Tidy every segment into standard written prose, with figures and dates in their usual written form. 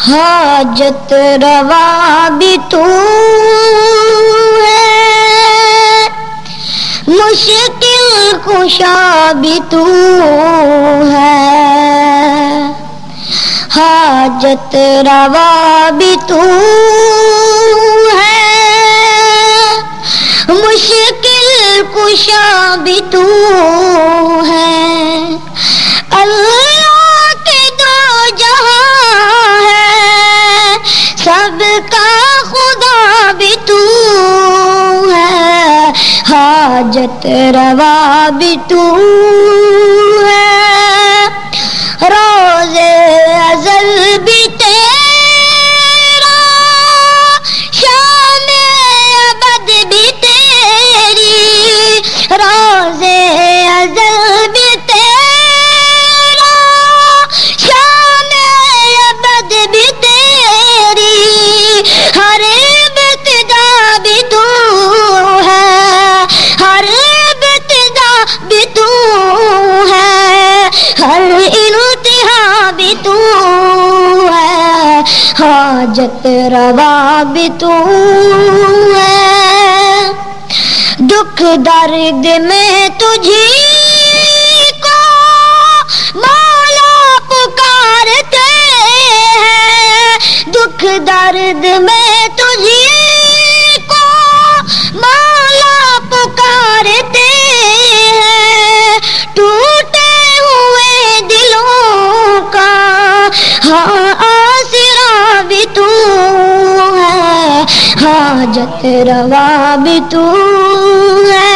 حاجت روا بھی تو ہے، مشکل کشا بھی تو ہے، حاجت روا بھی تو ہے، مشکل کشا بھی تو ہے، اللہ کے دو جہاں ہے، سب کا خدا بھی تو ہے، حاجت روا بھی تو ہے، روز ازل بھی تیرا، شام ابد بھی تیری، روز ازل بھی تیرا، شام ابد بھی تیری، ہر ابتدا بھی تو ہے، ہر ابتدا بھی تو ہے، ہر انتہا بھی تو ہے، حاجت روا بھی تو ہے، دکھ درد میں تجھی کو مولا پکارتے ہیں، دکھ درد میں تجھی کو مولا پکارتے ہیں، ٹوٹے ہوئے دلوں کا ہاں آسرا بھی تو ہے، حاجت روا بھی تو ہے۔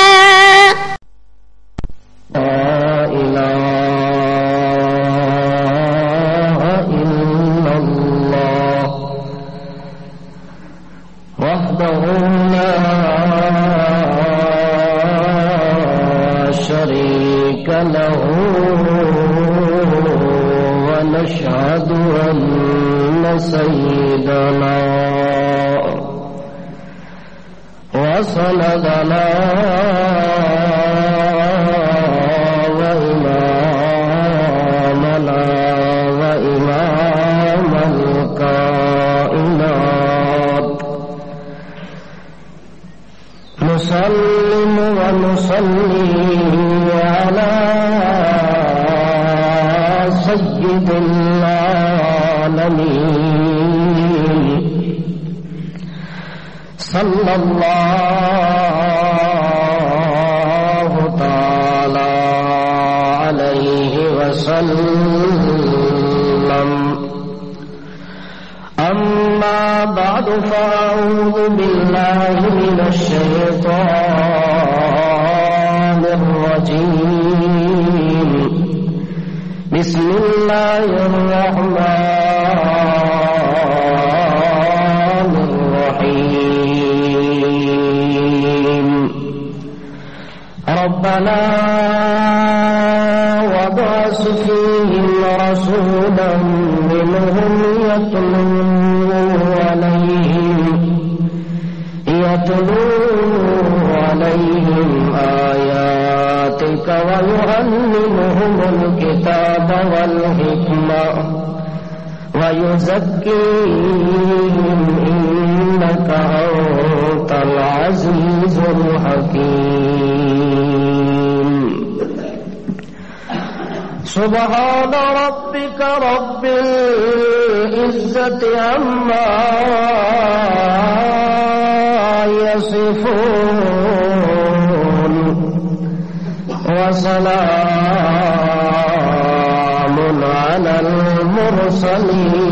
ونشهد أن سيدنا وسندنا وإمامنا وإمام الكائنات نسلم ونصلي على سيد العالمين صلى الله تعالى عليه وسلم، أما بعد فأعوذ بالله من الشيطان الرجيم، بسم الله الرحمن الرحيم، ربنا وابعث فيهم رسولا منهم يتلو عليهم آياتك ويعلمهم الكتاب والحكمة ويزكيهم إنك أنت العزيز الحكيم، سبحان ربك رب العزة عما يصفون وسلام على المرسلين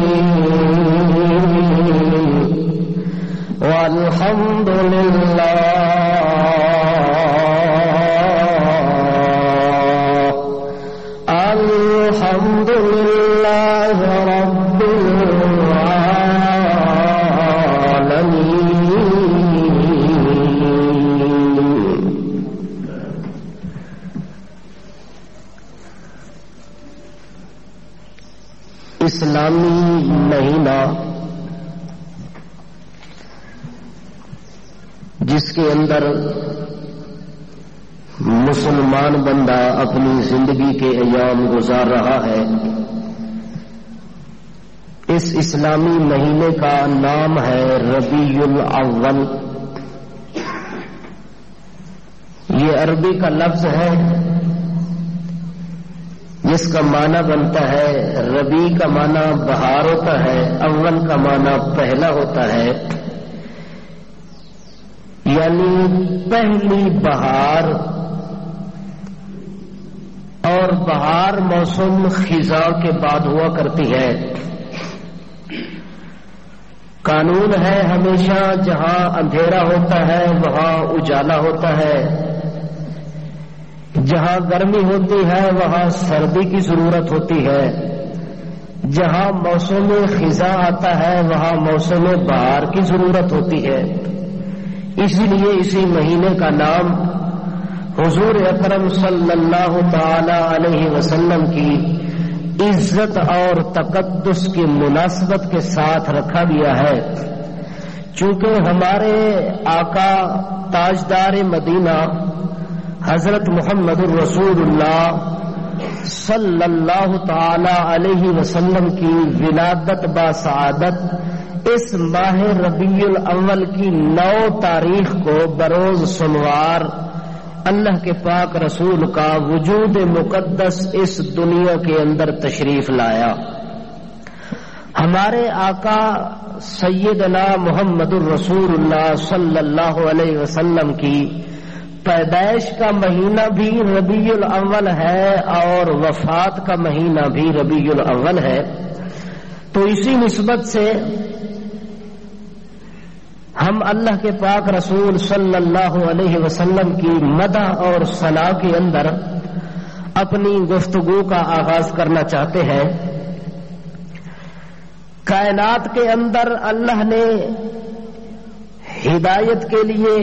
والحمد لله الحمد لله رب العالمين۔ اسلامی مہینہ جس کے اندر مسلمان بندہ اپنی زندگی کے ایام گزار رہا ہے، اس اسلامی مہینے کا نام ہے ربیع الاول. یہ عربی کا لفظ ہے جس کا معنی بنتا ہے، ربیع کا معنی بہار ہوتا ہے، اول کا معنی پہلا ہوتا ہے، یعنی پہلی بہار. اور بہار موسم خزاں کے بعد ہوا کرتی ہے. قانون ہے ہمیشہ جہاں اندھیرا ہوتا ہے وہاں اجالا ہوتا ہے، جہاں گرمی ہوتی ہے وہاں سردی کی ضرورت ہوتی ہے، جہاں موسم خزاں آتا ہے وہاں موسم بہار کی ضرورت ہوتی ہے. اسی لیے اسی مہینے کا نام حضور اکرم صلی اللہ تعالی علیہ وسلم کی عزت اور تقدس کی مناسبت کے ساتھ رکھا گیا ہے. چونکہ ہمارے آقا تاجدار مدینہ حضرت محمد الرسول اللہ صلی اللہ تعالی علیہ وسلم کی ولادت باسعادت اس ماہ ربیع الاول کی 9 تاریخ کو بروز سوموار اللہ کے پاک رسول کا وجود مقدس اس دنیا کے اندر تشریف لایا. ہمارے آقا سیدنا محمد الرسول اللہ صلی اللہ علیہ وسلم کی پیدائش کا مہینہ بھی ربیع الاول ہے اور وفات کا مہینہ بھی ربیع الاول ہے. تو اسی نسبت سے ہم اللہ کے پاک رسول صلی اللہ علیہ وسلم کی مدح اور ثنا کے اندر اپنی گفتگو کا آغاز کرنا چاہتے ہیں. کائنات کے اندر اللہ نے ہدایت کے لیے،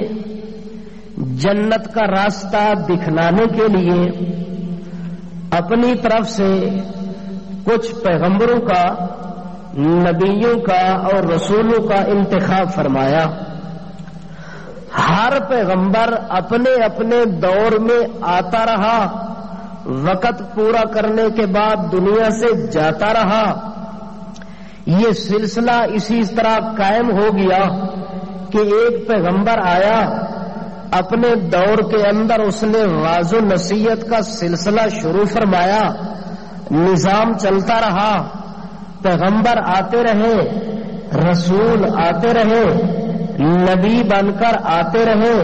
جنت کا راستہ دکھلانے کے لیے اپنی طرف سے کچھ پیغمبروں کا، نبیوں کا اور رسولوں کا انتخاب فرمایا. ہر پیغمبر اپنے اپنے دور میں آتا رہا، وقت پورا کرنے کے بعد دنیا سے جاتا رہا. یہ سلسلہ اسی طرح قائم ہو گیا کہ ایک پیغمبر آیا، اپنے دور کے اندر اس نے واعظ و نصیحت کا سلسلہ شروع فرمایا، نظام چلتا رہا، پیغمبر آتے رہے، رسول آتے رہے، نبی بن کر آتے رہے،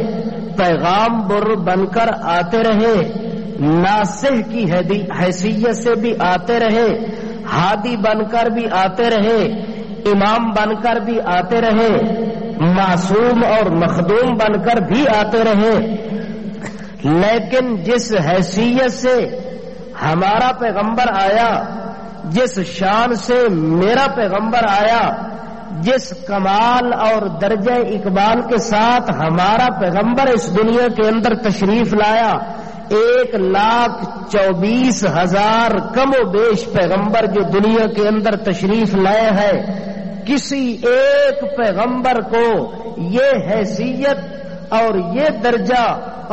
پیغام بر بن کر آتے رہے، ناصح کی حیثیت سے بھی آتے رہے، ہادی بن کر بھی آتے رہے، امام بن کر بھی آتے رہے، معصوم اور مخدوم بن کر بھی آتے رہے. لیکن جس حیثیت سے ہمارا پیغمبر آیا، جس شان سے میرا پیغمبر آیا، جس کمال اور درجہ اقبال کے ساتھ ہمارا پیغمبر اس دنیا کے اندر تشریف لایا، 1,24,000 کم و بیش پیغمبر جو دنیا کے اندر تشریف لائے ہیں، کسی ایک پیغمبر کو یہ حیثیت اور یہ درجہ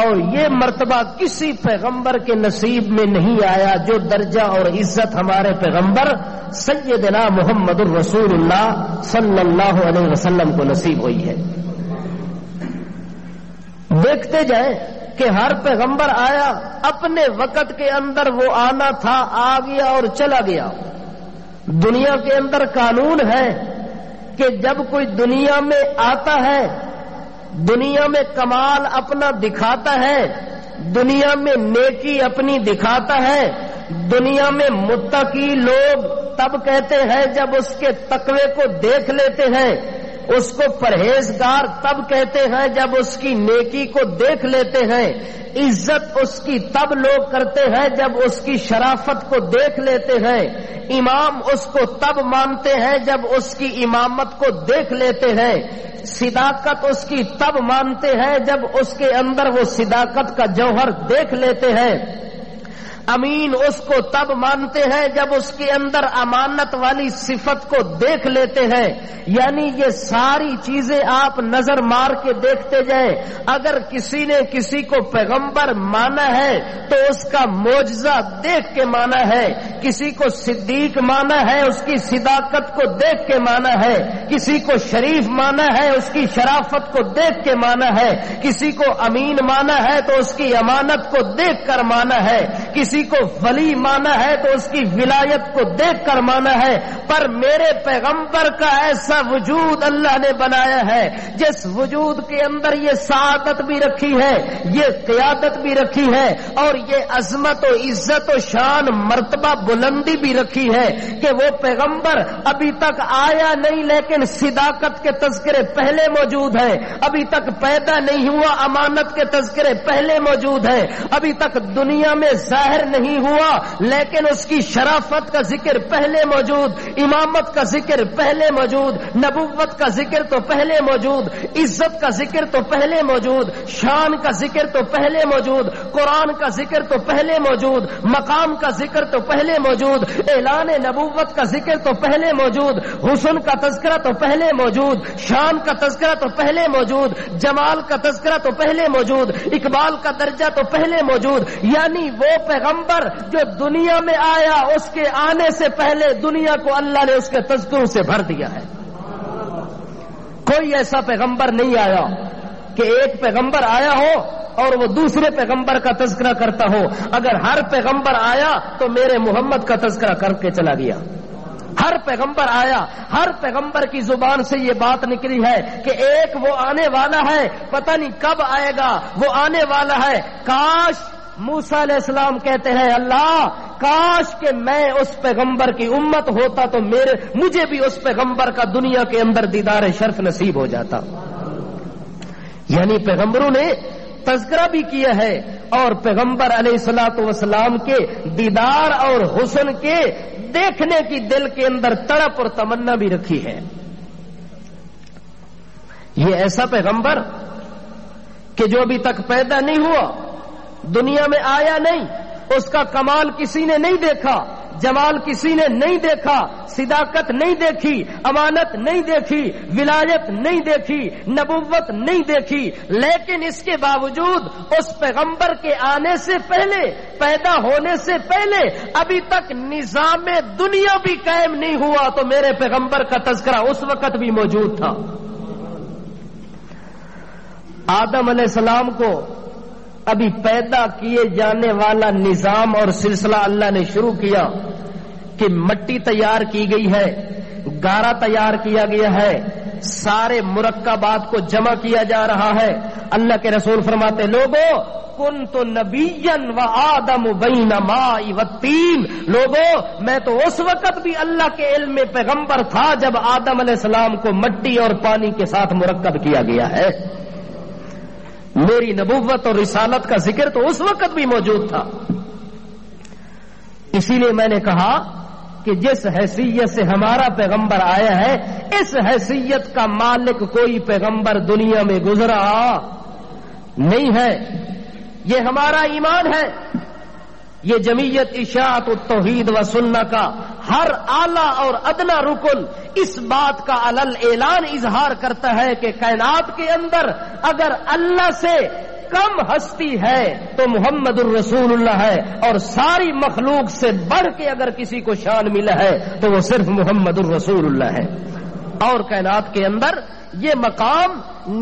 اور یہ مرتبہ کسی پیغمبر کے نصیب میں نہیں آیا جو درجہ اور عزت ہمارے پیغمبر سیدنا محمد الرسول اللہ صلی اللہ علیہ وسلم کو نصیب ہوئی ہے. دیکھتے جائیں کہ ہر پیغمبر آیا، اپنے وقت کے اندر وہ آنا تھا، آ گیا اور چلا گیا. دنیا کے اندر قانون ہے کہ جب کوئی دنیا میں آتا ہے، دنیا میں کمال اپنا دکھاتا ہے، دنیا میں نیکی اپنی دکھاتا ہے، دنیا میں متقی لوگ تب کہتے ہیں جب اس کے تقوی کو دیکھ لیتے ہیں، اس کو پرہیزگار تب کہتے ہیں جب اس کی نیکی کو دیکھ لیتے ہیں، عزت اس کی تب لوگ کرتے ہیں جب اس کی شرافت کو دیکھ لیتے ہیں، امام اس کو تب مانتے ہیں جب اس کی امامت کو دیکھ لیتے ہیں، صداقت اس کی تب مانتے ہیں جب اس کے اندر وہ صداقت کا جوہر دیکھ لیتے ہیں. امین اس کو تب مانتے ہیں جب اس کے اندر امانت والی صفت کو دیکھ لیتے ہیں. یعنی یہ ساری چیزیں آپ نظر مار کے دیکھتے جائیں. اگر کسی نے کسی کو پیغمبر مانا ہے تو اس کا معجزہ دیکھ کے مانا ہے, کسی کو صدیق مانا ہے اس کی صداقت کو دیکھ کے مانا ہے, کسی کو شریف مانا ہے اس کی شرافت کو دیکھ کے مانا ہے, کسی کو امین مانا ہے تو اس کی امانت کو دیکھ کر مانا ہے, کسی کو ولی مانا ہے تو اس کی ولایت کو دیکھ کر مانا ہے. پر میرے پیغمبر کا ایسا وجود اللہ نے بنایا ہے جس وجود کے اندر یہ سعادت بھی رکھی ہے, یہ قیادت بھی رکھی ہے, اور یہ عظمت و عزت و شان مرتبہ بلندی بھی رکھی ہے کہ وہ پیغمبر ابھی تک آیا نہیں لیکن صداقت کے تذکرے پہلے موجود ہیں, ابھی تک پیدا نہیں ہوا امانت کے تذکرے پہلے موجود ہیں, ابھی تک دنیا میں ظاہر نہیں ہوا لیکن اس کی شرافت کا ذکر پہلے موجود, امامت کا ذکر پہلے موجود, نبوت کا ذکر تو پہلے موجود, عزت کا ذکر تو پہلے موجود, شان کا ذکر تو پہلے موجود, قرآن کا ذکر تو پہلے موجود, مقام کا ذکر تو پہلے موجود, اعلان نبوت کا ذکر تو پہلے موجود, حسن کا تذکرہ تو پہلے موجود, شان کا تذکرہ تو پہلے موجود, جمال کا تذکرہ تو پہلے موجود, اقبال کا درجہ تو پہلے موجود. یعنی وہ پیغمبر جو دنیا میں آیا اس کے آنے سے پہلے دنیا کو اللہ نے اس کے تذکروں سے بھر دیا ہے. کوئی ایسا پیغمبر نہیں آیا کہ ایک پیغمبر آیا ہو اور وہ دوسرے پیغمبر کا تذکرہ کرتا ہو. اگر ہر پیغمبر آیا تو میرے محمد کا تذکرہ کر کے چلا گیا. ہر پیغمبر آیا, ہر پیغمبر کی زبان سے یہ بات نکلی ہے کہ ایک وہ آنے والا ہے, پتہ نہیں کب آئے گا, وہ آنے والا ہے. کاش موسیٰ علیہ السلام کہتے ہیں اللہ کاش کہ میں اس پیغمبر کی امت ہوتا تو مجھے بھی اس پیغمبر کا دنیا کے اندر دیدار شرف نصیب ہو جاتا. یعنی پیغمبروں نے تذکرہ بھی کیا ہے اور پیغمبر علیہ الصلوۃ والسلام کے دیدار اور حسن کے دیکھنے کی دل کے اندر تڑپ اور تمنا بھی رکھی ہے. یہ ایسا پیغمبر کہ جو ابھی تک پیدا نہیں ہوا, دنیا میں آیا نہیں, اس کا کمال کسی نے نہیں دیکھا, جمال کسی نے نہیں دیکھا, صداقت نہیں دیکھی, امانت نہیں دیکھی, ولایت نہیں دیکھی, نبوت نہیں دیکھی, لیکن اس کے باوجود اس پیغمبر کے آنے سے پہلے, پیدا ہونے سے پہلے ابھی تک نظام دنیا بھی قائم نہیں ہوا تو میرے پیغمبر کا تذکرہ اس وقت بھی موجود تھا. آدم علیہ السلام کو ابھی پیدا کیے جانے والا نظام اور سلسلہ اللہ نے شروع کیا کہ مٹی تیار کی گئی ہے, گارا تیار کیا گیا ہے, سارے مرکبات کو جمع کیا جا رہا ہے. اللہ کے رسول فرماتے لوگوں کنت نبیا و آدم بین ماء والطین, لوگوں میں تو اس وقت بھی اللہ کے علم میں پیغمبر تھا جب آدم علیہ السلام کو مٹی اور پانی کے ساتھ مرکب کیا گیا ہے. میری نبوت اور رسالت کا ذکر تو اس وقت بھی موجود تھا. اسی لیے میں نے کہا کہ جس حیثیت سے ہمارا پیغمبر آیا ہے اس حیثیت کا مالک کوئی پیغمبر دنیا میں گزرا نہیں ہے. یہ ہمارا ایمان ہے. یہ جمعیت اشاعت التوحید و سنہ کا ہر اعلیٰ اور ادنا رکن اس بات کا علل اعلان اظہار کرتا ہے کہ کائنات کے اندر اگر اللہ سے کم ہستی ہے تو محمد الرسول اللہ ہے, اور ساری مخلوق سے بڑھ کے اگر کسی کو شان ملا ہے تو وہ صرف محمد الرسول اللہ ہے. اور کائنات کے اندر یہ مقام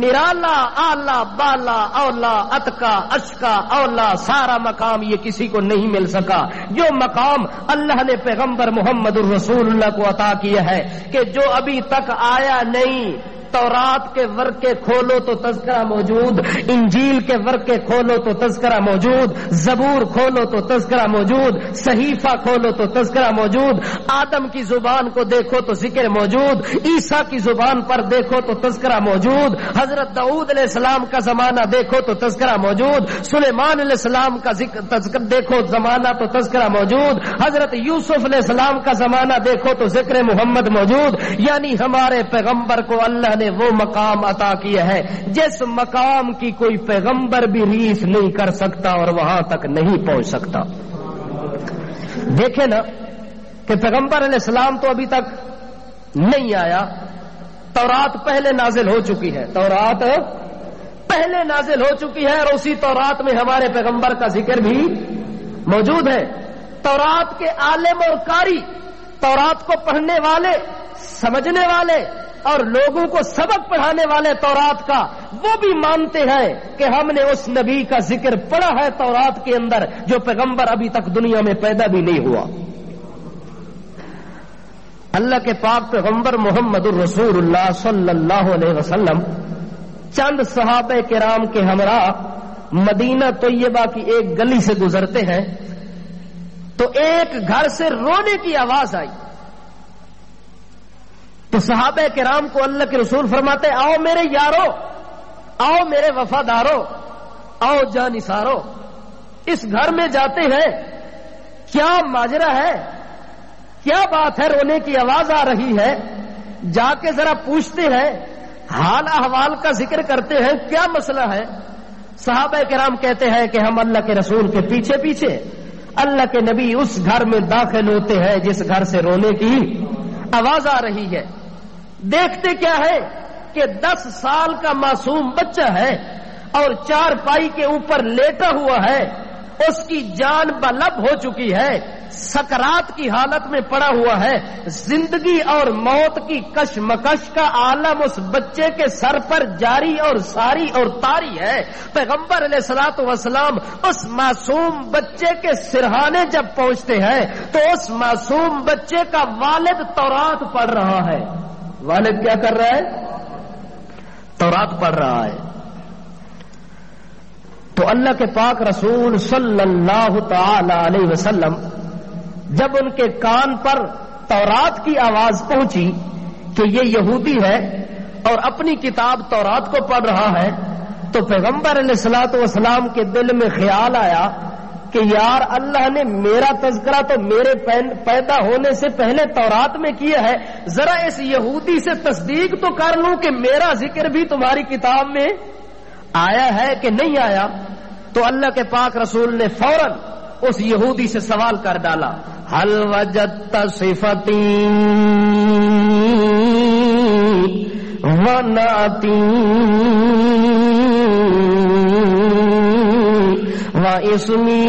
نرالا, آلہ, بالا, اولا, اتکا, اشکا, اولا, سارا مقام یہ کسی کو نہیں مل سکا جو مقام اللہ نے پیغمبر محمد الرسول اللہ کو عطا کیا ہے کہ جو ابھی تک آیا نہیں. تورات کے ورقے کھولو تو تذکرہ موجود, انجیل کے ورقے کھولو تو تذکرہ موجود, زبور کھولو تو تذکرہ موجود, صحیفہ کھولو تو تذکرہ موجود, آدم کی زبان کو دیکھو تو ذکر موجود, عیسیٰ کی زبان پر دیکھو تو تذکرہ موجود, حضرت داؤد علیہ السلام کا زمانہ دیکھو تو تذکرہ موجود, سلیمان علیہ السلام کا تذکرہ دیکھو زمانہ تو تذکرہ موجود, حضرت یوسف علیہ السلام کا زمانہ دیکھو تو ذکر محمد موجود. یعنی ہمارے پیغمبر کو اللہ نے وہ مقام عطا کیا ہے جس مقام کی کوئی پیغمبر بھی ریس نہیں کر سکتا اور وہاں تک نہیں پہنچ سکتا. دیکھیں نا کہ پیغمبر علیہ السلام تو ابھی تک نہیں آیا، تورات پہلے نازل ہو چکی ہے، تورات پہلے نازل ہو چکی ہے، اور اسی تورات میں ہمارے پیغمبر کا ذکر بھی موجود ہے۔ تورات کے عالم اور قاری، تورات کو پڑھنے والے، سمجھنے والے اور لوگوں کو سبق پڑھانے والے تورات کا، وہ بھی مانتے ہیں کہ ہم نے اس نبی کا ذکر پڑھا ہے تورات کے اندر جو پیغمبر ابھی تک دنیا میں پیدا بھی نہیں ہوا۔ اللہ کے پاک پیغمبر محمد الرسول اللہ صلی اللہ علیہ وسلم چند صحابہ کرام کے ہمراہ مدینہ طیبہ کی ایک گلی سے گزرتے ہیں تو ایک گھر سے رونے کی آواز آئی، تو صحابہ کرام کو اللہ کے رسول فرماتے آؤ میرے یارو، آؤ میرے وفادارو، آؤ جانثارو، اس گھر میں جاتے ہیں، کیا ماجرا ہے، کیا بات ہے، رونے کی آواز آ رہی ہے، جا کے ذرا پوچھتے ہیں، حال احوال کا ذکر کرتے ہیں، کیا مسئلہ ہے۔ صحابہ کرام کہتے ہیں کہ ہم اللہ کے رسول کے پیچھے پیچھے اللہ کے نبی اس گھر میں داخل ہوتے ہیں جس گھر سے رونے کی آواز آ رہی ہے۔ دیکھتے کیا ہے کہ 10 سال کا معصوم بچہ ہے اور چارپائی کے اوپر لیٹا ہوا ہے، اس کی جان بلب ہو چکی ہے، سکرات کی حالت میں پڑا ہوا ہے، زندگی اور موت کی کشمکش کا عالم اس بچے کے سر پر جاری اور ساری اور طاری ہے۔ پیغمبر علیہ الصلوۃ والسلام اس معصوم بچے کے سرہانے جب پہنچتے ہیں تو اس معصوم بچے کا والد تورات پڑھ رہا ہے۔ والد کیا کر رہا ہے؟ تورات پڑھ رہا ہے۔ تو اللہ کے پاک رسول صلی اللہ تعالی علیہ وسلم جب ان کے کان پر تورات کی آواز پہنچی کہ یہ یہودی ہے اور اپنی کتاب تورات کو پڑھ رہا ہے، تو پیغمبر علیہ الصلوۃ والسلام کے دل میں خیال آیا کہ یار اللہ نے میرا تذکرہ تو میرے پیدا ہونے سے پہلے تورات میں کیا ہے، ذرا اس یہودی سے تصدیق تو کر لوں کہ میرا ذکر بھی تمہاری کتاب میں آیا ہے کہ نہیں آیا۔ تو اللہ کے پاک رسول نے فوراً اس یہودی سے سوال کر ڈالا، حل وجدت صفتی ونعتی واسمی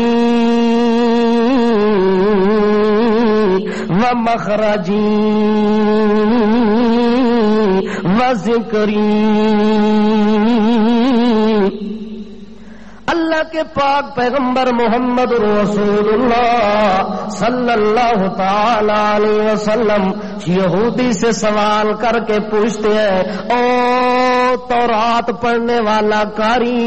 ومخرجی وذکری۔ اللہ کے پاک پیغمبر محمد رسول اللہ صلی اللہ تعالی علیہ وسلم یہودی سے سوال کر کے پوچھتے ہیں، او تورات پڑھنے والا قاری،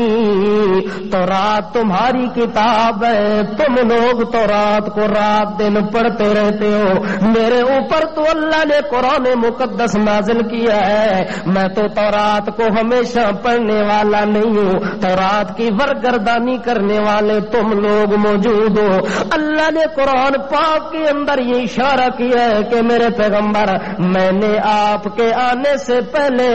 تورات تمہاری کتاب ہے، تم لوگ تورات کو رات دن پڑھتے رہتے ہو، میرے اوپر تو اللہ نے قرآن مقدس نازل کیا ہے، میں تو تورات کو ہمیشہ پڑھنے والا نہیں ہوں، تورات کی ورگردانی کرنے والے تم لوگ موجود ہو۔ اللہ نے قرآن پاک کے اندر یہ اشارہ کیا ہے کہ میرے پیغمبر، میں نے آپ کے آنے سے پہلے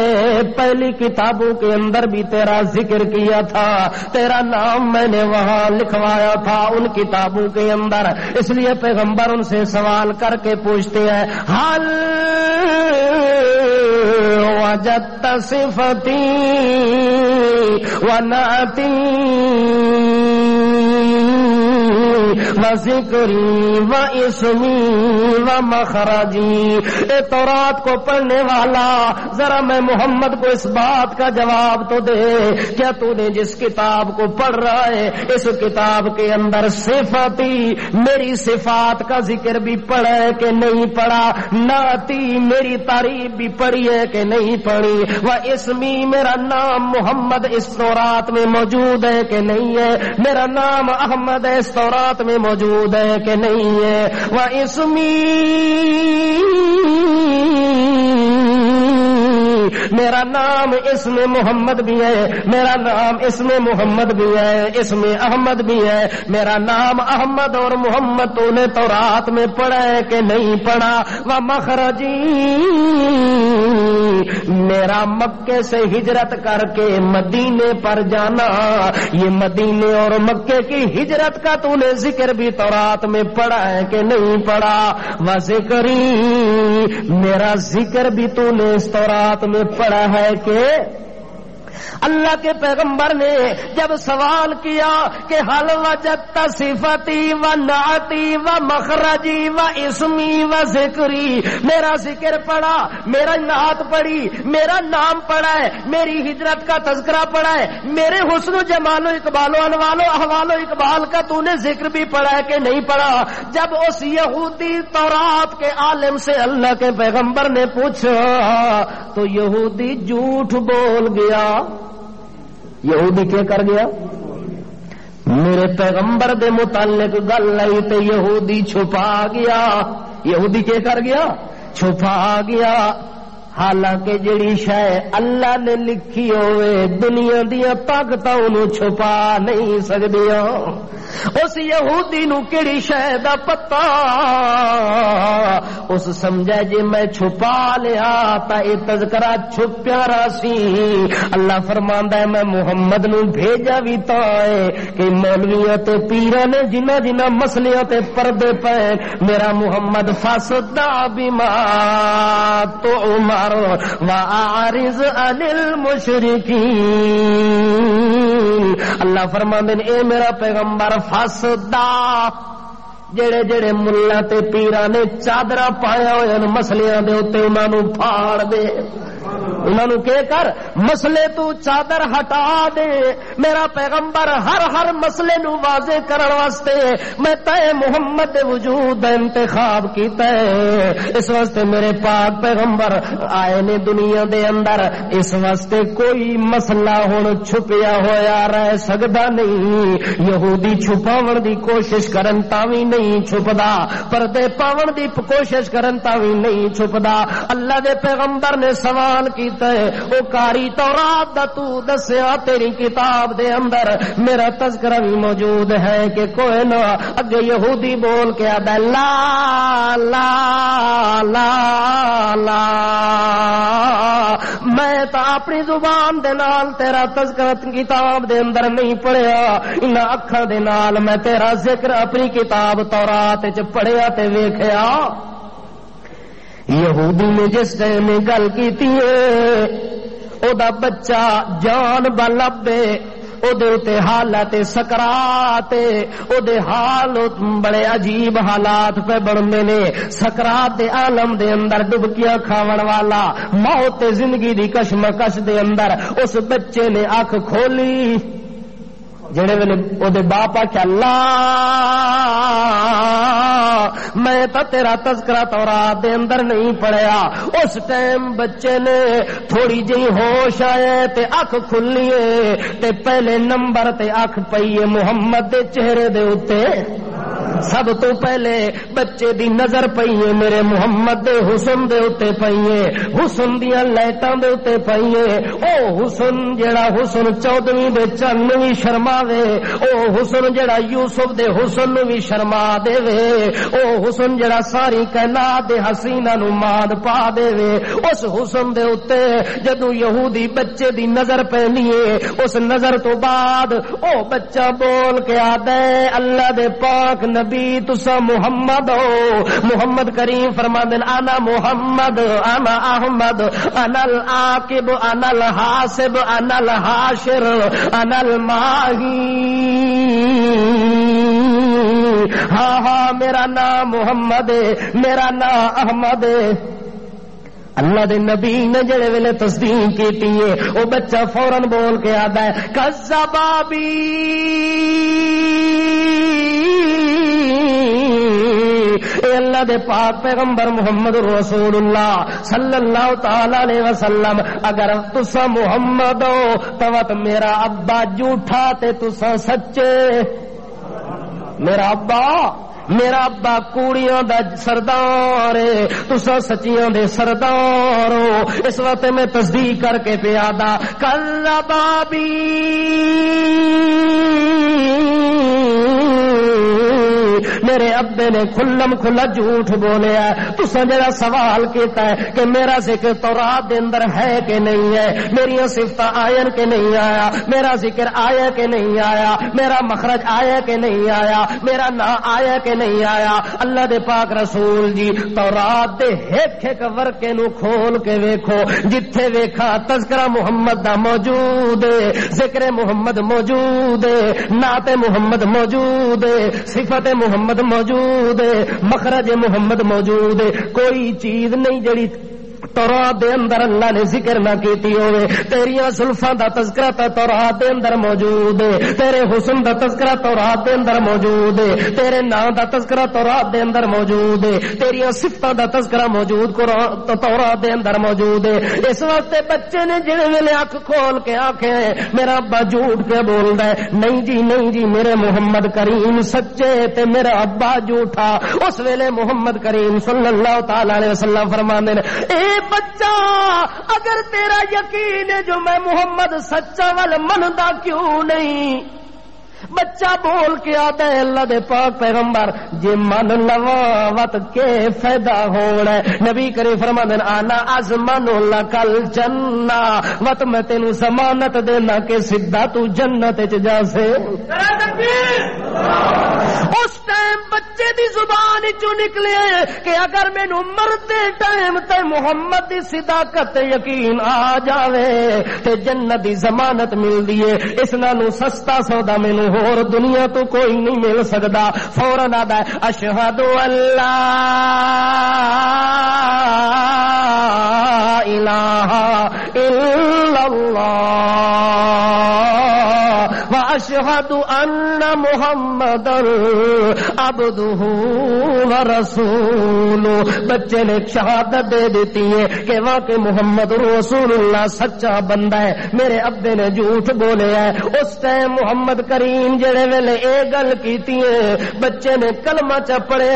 پہلی کتابوں کے اندر بھی تیرا ذکر کیا تھا، تیرا نام میں نے وہاں لکھوایا تھا ان کتابوں کے اندر۔ اس لیے پیغمبر ان سے سوال کر کے پوچھتے ہیں، حل وجدت صفتی ونعتی وذکری واسمی ومخرجی۔ اے تورات کو پڑھنے والا، ذرا میں محمد کو اس بات کا جواب تو دے، کیا تو نے جس کتاب کو پڑھ رہا ہے اس کتاب کے اندر صفتی، میری صفات کا ذکر بھی پڑھا ہے کہ نہیں پڑھا، نعتی میری تعریف بھی پڑھی ہے کہ نہیں پڑھی، واسمی میرا نام محمد اس تورات میں موجود ہے کہ نہیں ہے، میرا نام احمد ہے اس تورات میں موجود ہے کہ نہیں ہے، واسمی میرا نام اس میں محمد بھی ہے، میرا نام اس میں محمد بھی ہے، اس میں احمد بھی ہے، میرا نام احمد اور محمد تو نے تورات میں پڑھا ہے کہ نہیں پڑھا، ومخرجی میرا مکے سے ہجرت کر کے مدینے پر جانا، یہ مدینے اور مکے کی ہجرت کا تو نے ذکر بھی تورات میں پڑھا ہے کہ نہیں پڑھا؟ وذکری، میرا ذکر بھی تو نے اس تورات میں پڑھا ہے کہ اللہ کے پیغمبر نے جب سوال کیا کہ حل وجدت صفتی و نعتی و مخرجی و اسمی و ذکری، میرا ذکر پڑھا، میرا نعت پڑھی، میرا نام پڑھا ہے، میری ہجرت کا تذکرہ پڑھا ہے، میرے حسن و جمال و اقبال و انوال و احوال و اقبال کا تو نے ذکر بھی پڑھا ہے کہ نہیں پڑھا؟ جب اس یہودی تورات کے عالم سے اللہ کے پیغمبر نے پوچھا تو یہودی جھوٹ بول گیا۔ یہودی کیا کر گیا؟ میرے پیغمبر دے متعلق گل آئی تے یہودی چھپا گیا۔ یہودی کیا کر گیا؟ چھپا گیا۔ حالانکہ جڑی شے اللہ نے لکھی ہوئے دنیا دیا طاقتاں انہوں چھپا نہیں سکدیاں۔ اس یہودی نو کیڑی شے دا پتہ؟ اس سمجھا جے میں چھپا لیا تا اے تذکرہ چھپیا راسی۔ اللہ فرماندا ہے میں محمد نو بھیجا وی تا ہے کہ مولویاں تے پیراں نے جنہ جنہ مسلیاں تے پردے پے، میرا محمد فاسدا بما تو وَأَعْرِضْ عَنِ الْمُشْرِكِينَ۔ اللہ فرماندے نے اے میرا پیغمبر فاسدا، جڑے جڑے ملا تے پیراں نے چادراں پایا ہوئے ان مسلیاں دے اوتے انہاں نوں پھاڑ دے، انہاں نوں کہ کر مسئلے تو چادر ہٹا دے۔ میرا پیغمبر ہر مسئلے نو واضح کرن واسطے میں تے محمد دے وجود دا انتخاب کیتا ہے۔ اس واسطے میرے پاک پیغمبر آئے نے دنیا دے اندر، اس واسطے کوئی مسئلہ ہن چھپیا ہویا رہ سکدا نہیں۔ یہودی چھپاون دی کوشش کرن تاوی نہیں چھپدا، پردے پاون دی کوشش کرن تاوی نہیں چھپدا۔ اللہ دے پیغمبر نے سوال کیتا ہے او کاری تورات دا تو دسیا تیری کتاب دے اندر میرا تذکرہ بھی موجود ہے کہ کوئی نہ؟ اگے یہودی بول کے آدا لا لا لا لا، میں تا اپنی زبان دے نال تیرا تذکرہ کتاب دے اندر نہیں پڑھیا، انہاں اکھاں دے نال میں تیرا ذکر اپنی کتاب تورات وچ پڑھیا تے ویکھیا۔ یہودی نے جس ٹائم گل کیتی ہے او دا بچہ جان بلبے، او دے تے حالت سکرات، او دے حال بڑے عجیب حالات پہ بڑھنے نے۔ سکرات دے عالم دے اندر ڈبکیاں کھاون والا، موت زندگی دی کشمکش دے اندر اس بچے نے آنکھ کھولی، جڑے ویلے او دے باپ آکھیا اللہ میں تا تیرا تذکرہ تورات دے اندر نہیں پڑھیا، اس ٹائم بچے نے تھوڑی جہی ہوش آئے تے اکھ کھلیے تے پہلے نمبر تے اکھ پئیے محمد دے چہرے دے اوتے۔ سب تو پہلے بچے دی نظر پئیے میرے محمد دے حسن دے اوتے پئیے، حسن دیاں لائٹاں دے اوتے پئیے۔ او حسن جڑا حسن 14ویں دے چند وی شرماوے، او حسن جڑا یوسف دے حسن نو وی شرما دے وے، او حسن جڑا ساری کائنات دے حسینہ نو ماد پا دے وے۔ اس حسن دے اوتے جدوں یہودی بچے دی نظر پینی ہے، اس نظر تو بعد او بچہ بول کے آدے اللہ دے پاک نبی تسا محمد ہو۔ محمد کریم فرماندے انا محمد انا احمد انا العاقب انا الحاسب انا الحاشر انا الماہی۔ ہاں ہاں میرا نام محمد ہے، میرا نام احمد ہے۔ اللہ دے نبی نے جڑے ویلے تصدیق کیتی ہے او بچہ فوراً بول کے آدا ہے کذابی، اے اللہ دے پاک پیغمبر محمد رسول اللہ صلی اللہ تعالی علیہ وسلم، اگر تسا محمد ہو تو میرا ابا جھوٹا تے تسا سچے۔ میرا ابا کوڑیاں دا سردار ہے، تسا سچیاں دے سردار ہو۔ اس وقت میں تصدیق کر کے پیادا کذابی میرے ابے نے کھلم کھلا جھوٹ بولیا ہے. تساں جڑا سوال کیتا ہے کہ میرا ذکر تورات دے اندر ہے کہ نہیں ہے, میری صفتاں آئن کہ نہیں آیا, میرا ذکر آیا کہ نہیں آیا, میرا مخرج آیا کہ نہیں آیا, میرا نا آیا کہ نہیں آیا. اللہ دے پاک رسول جی تورات دے ایک ایک ورقے نو کھول کے ویکھو, جتھے ویکھا تذکرہ محمد دا موجود ہے, ذکر محمد موجود ہے, نعت محمد موجود ہے, صفت محمد موجود ہے, مخرج محمد موجود ہے. کوئی چیز نہیں جڑی تورات دے اندر اللہ نے ذکر نہ کیتی ہوئے. تیریاں زلفاں دا تذکرہ تے تورات دے اندر موجود ہے, تیرے حسن دا تذکرہ تورات دے اندر موجود ہے, تیرے نام دا تذکرہ تورات دے اندر موجود ہے, تیریاں صفتاں دا تذکرہ موجود تورات دے اندر موجود ہے. اس واسطے بچے نے جڑے ویلے اکھ کھول کے آکھے میرا ابا جھوٹ کے بولدا ہے, نہیں جی نہیں جی میرے محمد کریم سچے تے میرا ابا جھوٹا. اس ویلے محمد کریم صلی اللہ تعالی علیہ وسلم فرماندے نے اے بچہ اگر تیرا یقین ہے جو میں محمد سچا ول مندا کیوں نہیں. بچہ بول کے آتا ہے اللہ دے پاک پیغمبر جے من لوا وت کے فائدہ ہونا. نبی کریم فرماندے انا ازمن لکل جنہ وت میں تینو ضمانت دینا کہ سیدھا تو جنت وچ جا سے. اس ٹائم بچے دی زبان چوں نکلے کہ اگر مینوں مرتے ٹائم تے محمد دی صداقت یقین آ جاوے تے جنت دی ضمانت ملدی ہے. اس نالوں سستا سودا مینوں اور دنیا تو کوئی نہیں مل سکتا. فوراً آتا ہے اشہد اللہ الہ الا اللہ واشہد ان محمد عبدہ ورسولہ. بچے نے شہادت دے دیتی ہے کہ واقعی محمد رسول اللہ سچا بندہ ہے, میرے ابے نے جھوٹ بولے ہے. اس ٹائم محمد کریم جڑے ویلے اے گل کیتی ہے بچے نے کلمہ چپڑے,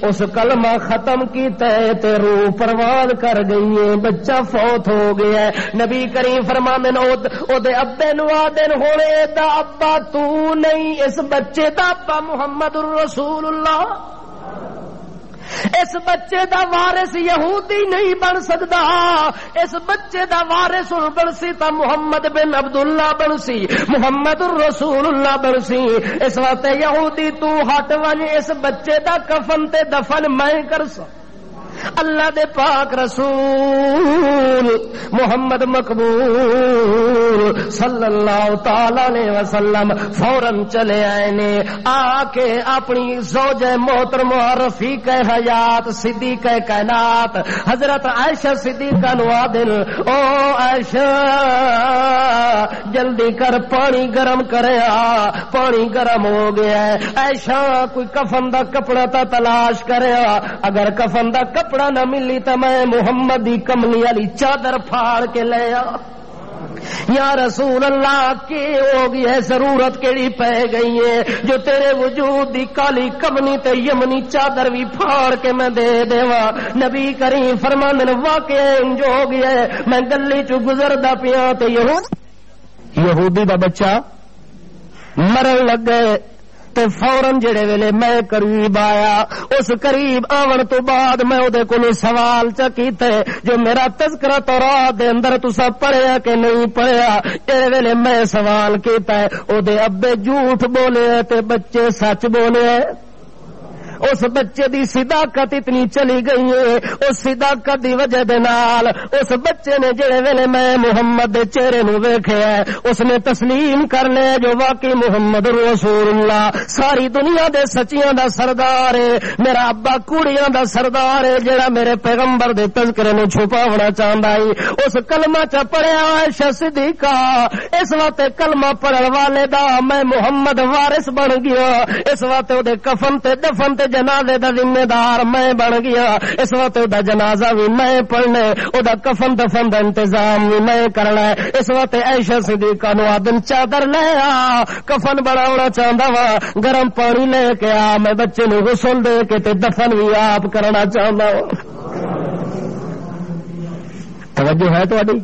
اس کلمہ ختم کیتا ہے تے روح پرواز کر گئی ہے, بچہ فوت ہو گیا ہے. نبی کریم فرماندے نے او دے ابے نو آدن ہونے دا ابا تو نہیں, اس بچے دا ابا محمد رسول اللہ. اس بچے دا وارث یہودی نہیں بن سکتا, اس بچے دا وارث بن سی تا محمد بن عبداللہ بن سی, محمد رسول اللہ بن سی. اس واسطے یہودی تو ہٹ ون, اس بچے دا کفن تے دفن میں کر سا. اللہ دے پاک رسول محمد مقبول صلی اللہ تعالی علیہ وسلم فوراً چلے آئے نے, آ کے اپنی زوجہ محترمہ رفیق حیات صدیقہ کائنات حضرت عائشہ صدیقہ نوادل, او عائشہ جلدی کر پانی گرم کریا, پانی گرم ہو گیا ہے. عائشہ کوئی کفن دا کپڑا تا تلاش کریا, اگر کفن دا کپڑا نہ ملی تو میں محمد دی کملی والی چادر پھاڑ کے لے آ. یا رسول اللہ کی ہو گئی ہے, ضرورت کیڑی پہ گئی ہے جو تیرے وجود دی کالی کمنی تے یمنی چادر بھی پھاڑ کے میں دے دیواں. نبی کریم فرماندے واقعہ انج ہو گیا ہے, میں گلی چ گزردا پیا تے یہودی دا بچہ مرن لگ گئے تے فوراً جڑے ویلے میں قریب آیا, اس قریب آون تو بعد میں اودے کولوں سوال کیتے جو میرا تذکرہ تورات دے اندر تساں پڑھیا کہ نہیں پڑھیا. جڑے ویلے میں سوال کیتا ہے اودے ابے جھوٹ بولے تے بچے سچ بولے. اس بچے دی صداقت اتنی چلی گئی ہے, اس صداقت دی وجہ دے نال اس بچے نے جڑے ویلے میں محمد دے چہرے نو ویکھیا ہے اس نے تسلیم کر لیا جو واقعی محمد رسول اللہ ساری دنیا دے سچیاں دا سردار ہے, میرا ابا کوڑیاں دا سردار ہے جڑا میرے پیغمبر دے تذکرے نو چھپاونا چاہندا ہے. اس کلمہ چ پڑھیا عائشہ صدیقہ, اس وقت کلمہ پڑھن والے دا میں محمد وارث بن گیا, اس وقت او دے کفن تے دفن تے جنازے دا ذمہ دار میں بن گیا, اس وقت دا جنازہ بھی میں پڑھنا, او دا کفن دفن دا انتظام بھی میں کرنا ہے. اس وقت عائشہ صدیقہ نو آدن چادر لے آ, کفن بناونا چاہندا وا, گرم پانی لے کے آ, میں بچے نو غسل دے کے تے دفن بھی آپ کرنا چاہندا وا. توجہ ہے تہاڈی؟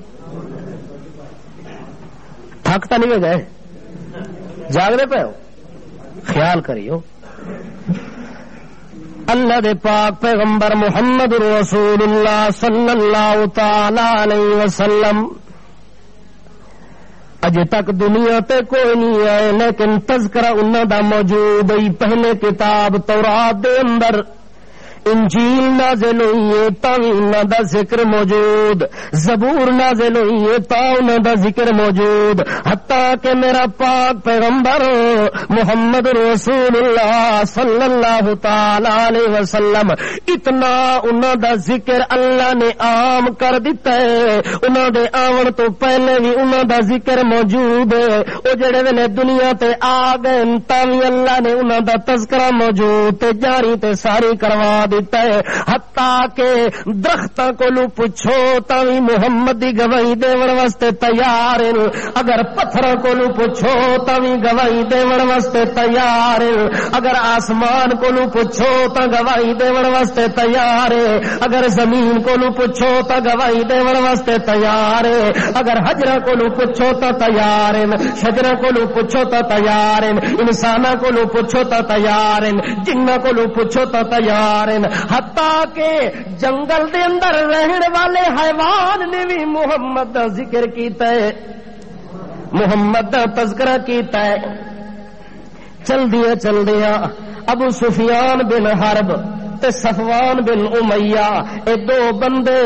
تھک تو نہیں گئے, جاگدے پے ہو, خیال کریو. اللہ دے پاک پیغمبر محمد رسول اللہ صلی اللہ تعالی علیہ وسلم اجے تک دنیا تے کوئی نہیں آئے، لیکن تذکرہ انہاں دا موجود ہے۔ پہلے کتاب تورات دے اندر انجیل نازل ہوئی ہے تا انہاں دا ذکر موجود، زبور نازل ہوئی ہے تا انہاں دا ذکر موجود، حتیٰ کہ میرا پاک پیغمبر محمد رسول اللہ صلی اللہ تعالی علیہ وسلم اتنا انہاں دا ذکر اللہ نے عام کر دیتا ہے، انہاں دے آون تو پہلے بھی انہاں دا ذکر موجود ہے۔ او جڑے ویلے دنیا تے آ گئے تا بھی اللہ نے انہاں دا تذکرہ موجود تے جاری تے ساری کروا دیتا ہے، حتیٰ کہ درختاں کولو پوچھو تا بھی محمد دی گواہی دیون واسطے تیار ہیں، اگر پتھراں کولو پوچھو تا بھی گواہی دیون واسطے تیار ہیں، اگر آسمان کولو پوچھو تا گواہی دیون واسطے تیار ہے، اگر زمین کولو پوچھو تا گواہی دیون واسطے تیار ہے، اگر حجراں کولو پوچھو تا تیار ہیں، شجراں کولو پوچھو تا تیار ہیں، انساناں کولو پوچھو تا تیار ہیں، جناں کولو پوچھو تا تیار ہیں، حتیٰ کہ جنگل دے اندر رہن والے حیوان نے بھی محمد دا ذکر کیتا ہے، محمد دا تذکرہ کیتا ہے۔ چل دیا ابو سفیان بن حرب تے صفوان بن امیہ اے دو بندے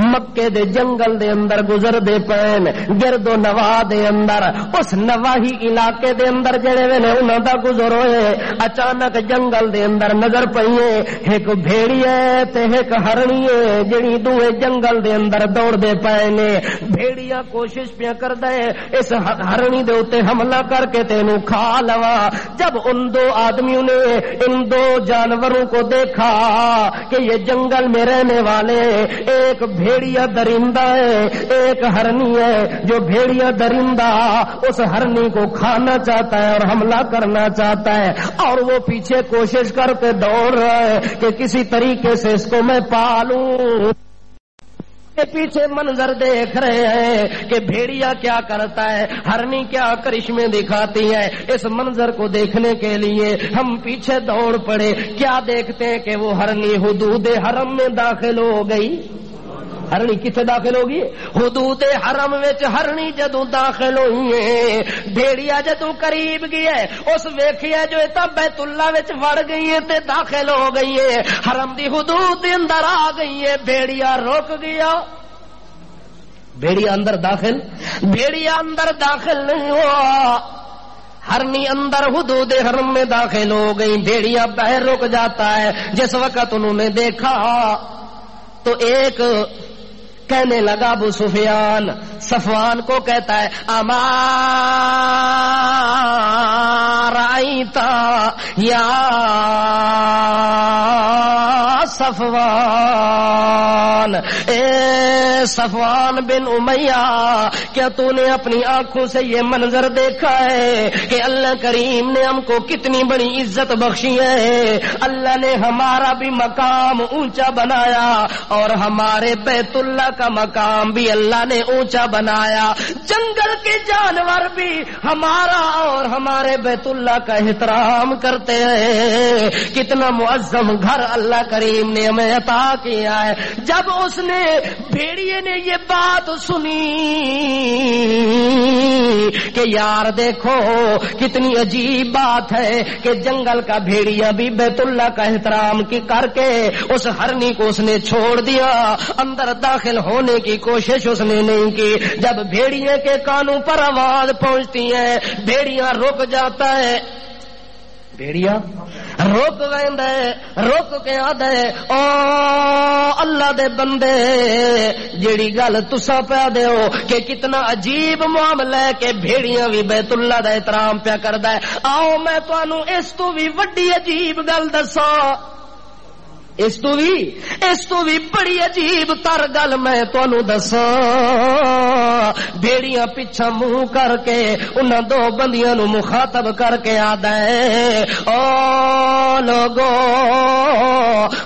مکے دے جنگل دے اندر گزر دے پین، گرد و نواح دے اندر، اس نواحی علاقے دے اندر جڑے ویلے انہاں دا گزر ہوئے، اچانک جنگل دے اندر نظر پئیے ایک بھیڑی ہے تے ایک ہرنی ہے جڑی دوے جنگل دے اندر دوڑ دے پئے نے۔ بھیڑیا کوشش پیا کردا ہے اس ہرنی دے اوتے حملہ کر کے تینوں کھا لوا۔ جب ان دو آدمیوں نے ان دو جانوروں کو دیکھا کہ یہ جنگل میں رہنے والے ایک بھیڑیا درندہ ہے ایک ہرنی ہے، جو بھیڑیا درندہ اس ہرنی کو کھانا چاہتا ہے اور حملہ کرنا چاہتا ہے، اور وہ پیچھے کوشش کر کے دوڑ رہا ہے کہ کسی طریقے سے اس کو میں پالوں۔ پیچھے منظر دیکھ رہے ہیں کہ بھیڑیا کیا کرتا ہے، ہرنی کیا کرشمے دکھاتی ہے۔ اس منظر کو دیکھنے کے لیے ہم پیچھے دوڑ پڑے، کیا دیکھتے ہیں کہ وہ ہرنی حدود حرم میں داخل ہو گئی۔ ہرنی کتنے داخل ہوگی؟ حدود حرم وچ ہرنی جدوں داخل ہوئی ہے، بھیڑیا جدوں قریب گئی ہے اس ویکھیا جو اتا بیت اللہ وچ وڑ گئی ہے تے داخل ہو گئی ہے، حرم دی حدود دے اندر آ گئی ہے، بھیڑیا رک گیا۔ بھیڑیا اندر داخل نہیں ہوا، ہرنی اندر حدود حرم میں داخل ہو گئی، بھیڑیا باہر رک جاتا ہے۔ جس وقت انہوں نے دیکھا تو ایک کہنے لگا ابو سفیان صفوان کو کہتا ہے اما رأیتا یا صفوان، اے صفوان بن امیہ کیا تو نے اپنی آنکھوں سے یہ منظر دیکھا ہے کہ اللہ کریم نے ہم کو کتنی بڑی عزت بخشی ہے، اللہ نے ہمارا بھی مقام اونچا بنایا اور ہمارے بیت اللہ کا مقام بھی اللہ نے اونچا بنایا، جنگل کے جانور بھی ہمارا اور ہمارے بیت اللہ کا احترام کرتے ہیں، کتنا معظم گھر اللہ کریم نے ہمیں عطا کیا ہے۔ جب اس نے بھیڑیے نے یہ بات سنی کہ یار دیکھو کتنی عجیب بات ہے کہ جنگل کا بھیڑیا بھی بیت اللہ کا احترام کی کر کے اس ہرنی کو اس نے چھوڑ دیا، اندر داخل ہونے کی کوشش اس نے نہیں کی۔ جب بھیڑیے کے کانوں پر آواز پہنچتی ہے بھیڑیا رک جاتا ہے، بھیڑیا رک کے آدھا ہے او اللہ دے بندے جیڑی گل تسا پیا دے ہو کہ کتنا عجیب معاملہ ہے کہ بھیڑیاں بھی بیت اللہ دا احترام پیا کردا ہے، آؤ میں تانوں اس تو بھی وڈی عجیب گل دساں، اس تو بھی بڑی عجیب تر گل میں تانوں دساں۔ بھیڑیاں پیچھا منہ کر کے انہاں دو بندیاں نو مخاطب کر کے آدا ہے او لوگو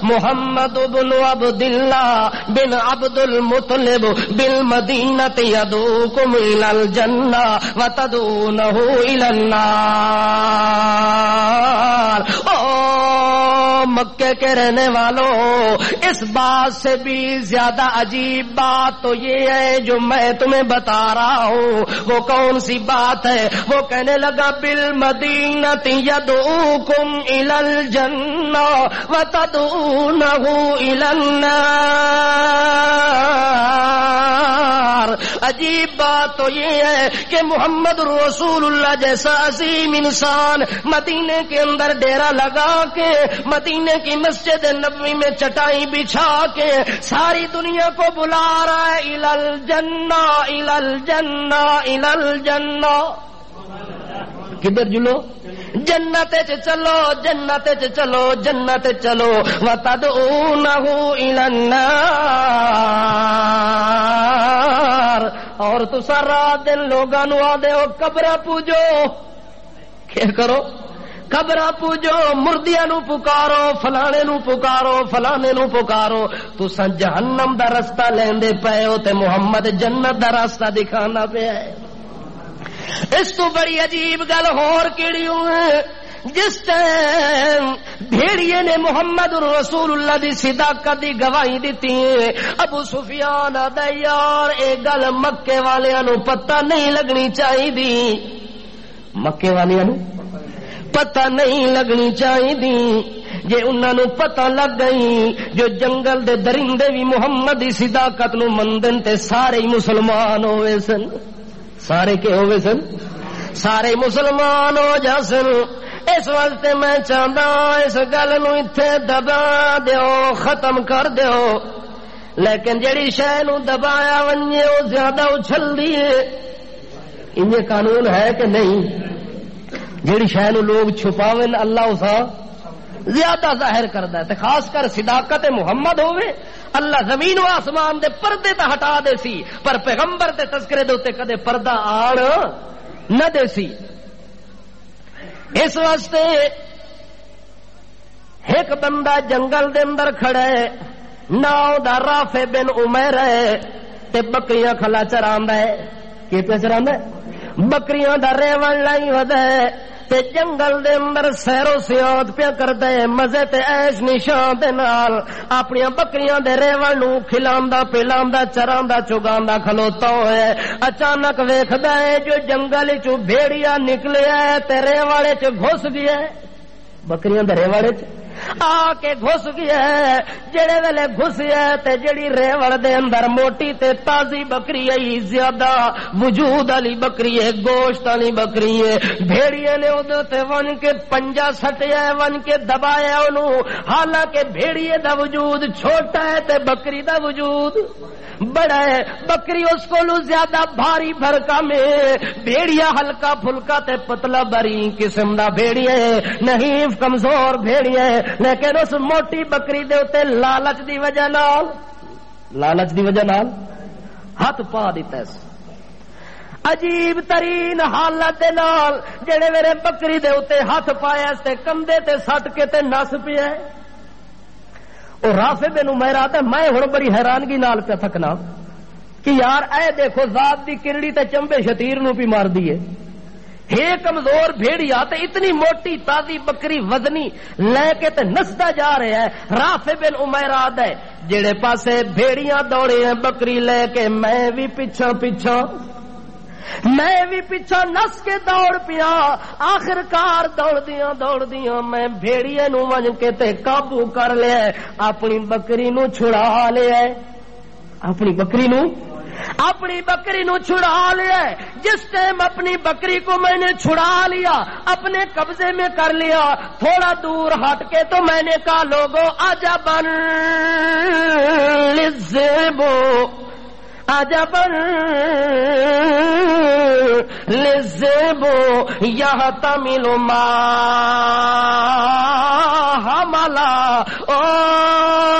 محمد بن عبداللہ بن عبد المطلب بالمدینہ یدعوکم الی الجنہ وتدعونہ الی النار، او مکے کے رہنے والوں، اس بات سے بھی زیادہ عجیب بات تو یہ ہے جو میں تمہیں بتا رہا ہوں۔ وہ کون سی بات ہے؟ وہ کہنے لگا بالمدینۃ یدعوکم الی الجنہ وتدعونہ الی النار۔ عجیب بات تو یہ ہے کہ محمد رسول اللہ جیسا عظیم انسان مدینے کے اندر ڈیرا لگا کے، مدینے کی مسجد نبوی میں چٹائی بچھا کے ساری دنیا کو بلا رہا ہے الی الجنہ الی الجنہ الی الجنہ۔ کدھر جلو؟ جنت چلو، جنت چلو، جنت چلو، وتدعونہ الی النار۔ اور تو سارا دن لوگاں نو آدے ہو قبراں پوجو، کیا کرو؟ قبراں پوجو، مردیاں نو پکارو، فلانے نو پکارو، فلانے نو پکارو۔ تساں جہنم دا رستہ لیندے پئے ہو تے محمد جنت دا راستہ دکھانا پیا ہے۔ اس تو بڑی عجیب گل ہور کیڑی ہوئے؟ جس ٹائم بھیڑیے نے محمد رسول اللہ دی صداقت دی گواہی دیتی ہے، ابو سفیان آدا یار اے گل مکے والیاں نو پتہ نہیں لگنی چاہی دی، مکے والیاں نو پتہ نہیں لگنی چاہی دی۔ جے انہاں نو پتہ لگ گئی جو جنگل دے درندے بھی محمد دی صداقت نو مندن تے سارے ہی مسلمان ہوئے سن۔ سارے کے ہوئے سن؟ سارے مسلمان ہو جاسن۔ اس واسطے میں چاہتا اس گل نو ایتھے دبا دیو، ختم کر دیو، لیکن جڑی شے نو دبایا ونجے او زیادہ اچھل دی ہے۔ یہ قانون ہے کہ نہیں؟ جڑی شے نو لوگ چھپاون اللہ اسا زیادہ ظاہر کردا ہے، تے خاص کر صداقت محمد ہوے اللہ زمین و آسمان دے پردے تے ہٹا دے سی، پر پیغمبر دے تذکرے دے اوتے کدے پردہ آن نہ دے سی۔ اس واسطے ایک بندہ جنگل دے اندر کھڑا ہے، ناؤ دا رافع بن عمیر ہے، تے بکریاں کھلا چراندا ہے۔ کی پہ چراندا ہے؟ بکریاں دا ریوڑ لائی ودا ہے، تے جنگل دے اندر سیر و سیاحت پیا کردا ہے، مزے تے عیش نشان دے نال اپنی بکریاں دے ریوڑ نو کھلاندا پلاندا چراندا چگاندا کھلوتا ہے۔ اچانک ویکھدا ہے جو جنگل چوں بھیڑیا نکلیا ہے تے ریوڑ وچ گھس گیا ہے، بکریاں دے ریوڑ وچ آ کے گھس گیا ہے۔ جڑے ویلے گھسیا تے جڑی ریوڑ دے اندر موٹی تے تازی بکری ہے، زیادہ وجود والی بکری ہے، گوشت والی بکری ہے، بھیڑیے نے اودے تے ون کے پنجا سٹیا ہے، ون کے دبایا اونوں، حالانکہ بھیڑیے دا وجود چھوٹا ہے تے بکری دا وجود بڑا ہے۔ بکری اس کو زیادہ بھاری بھرکم ہے، بھیڑیا ہلکا پھلکا تے پتلا بری قسم دا بھیڑیا ہے، نحیف کمزور بھیڑیا ہے، لیکن اس موٹی بکری دے اوتے لالچ دی وجہ نال ہاتھ پا دیتا ہے۔ عجیب ترین حالت دے نال جڑے میرے بکری دے اوتے ہاتھ پایا تے کندھے تے سٹ کے تے نس پیا ہے۔ اور رافع بن عمیر آتا میں ہن بڑی حیرانگی نال پہ تھکنا کہ یار اے دیکھو ذات دی کرڑی تے چمبے شتیر نو بھی مار دیے، ہے کمزور بھیڑیا تے اتنی موٹی تازی بکری وزنی لے کے تے نسدا جا رہا ہے۔ رافع بن عمیر آتا ہے جڑے پاسے بھیڑیاں دوڑے ہیں بکری لے کے میں بھی پیچھا نس کے دوڑ پیا۔ آخر کار دوڑ دیاں میں بھیڑیے نو ون کے تے قابو کر لیا، اپنی بکری نو چھڑا لیا، اپنی بکری نو چھڑا لیا۔ جس ٹائم اپنی بکری کو میں نے چھڑا لیا، اپنے قبضے میں کر لیا، تھوڑا دور ہٹ کے تو میں نے کہا لوگوں عجباً للذئب عجباً للذئب یحتمل ما حملا۔ او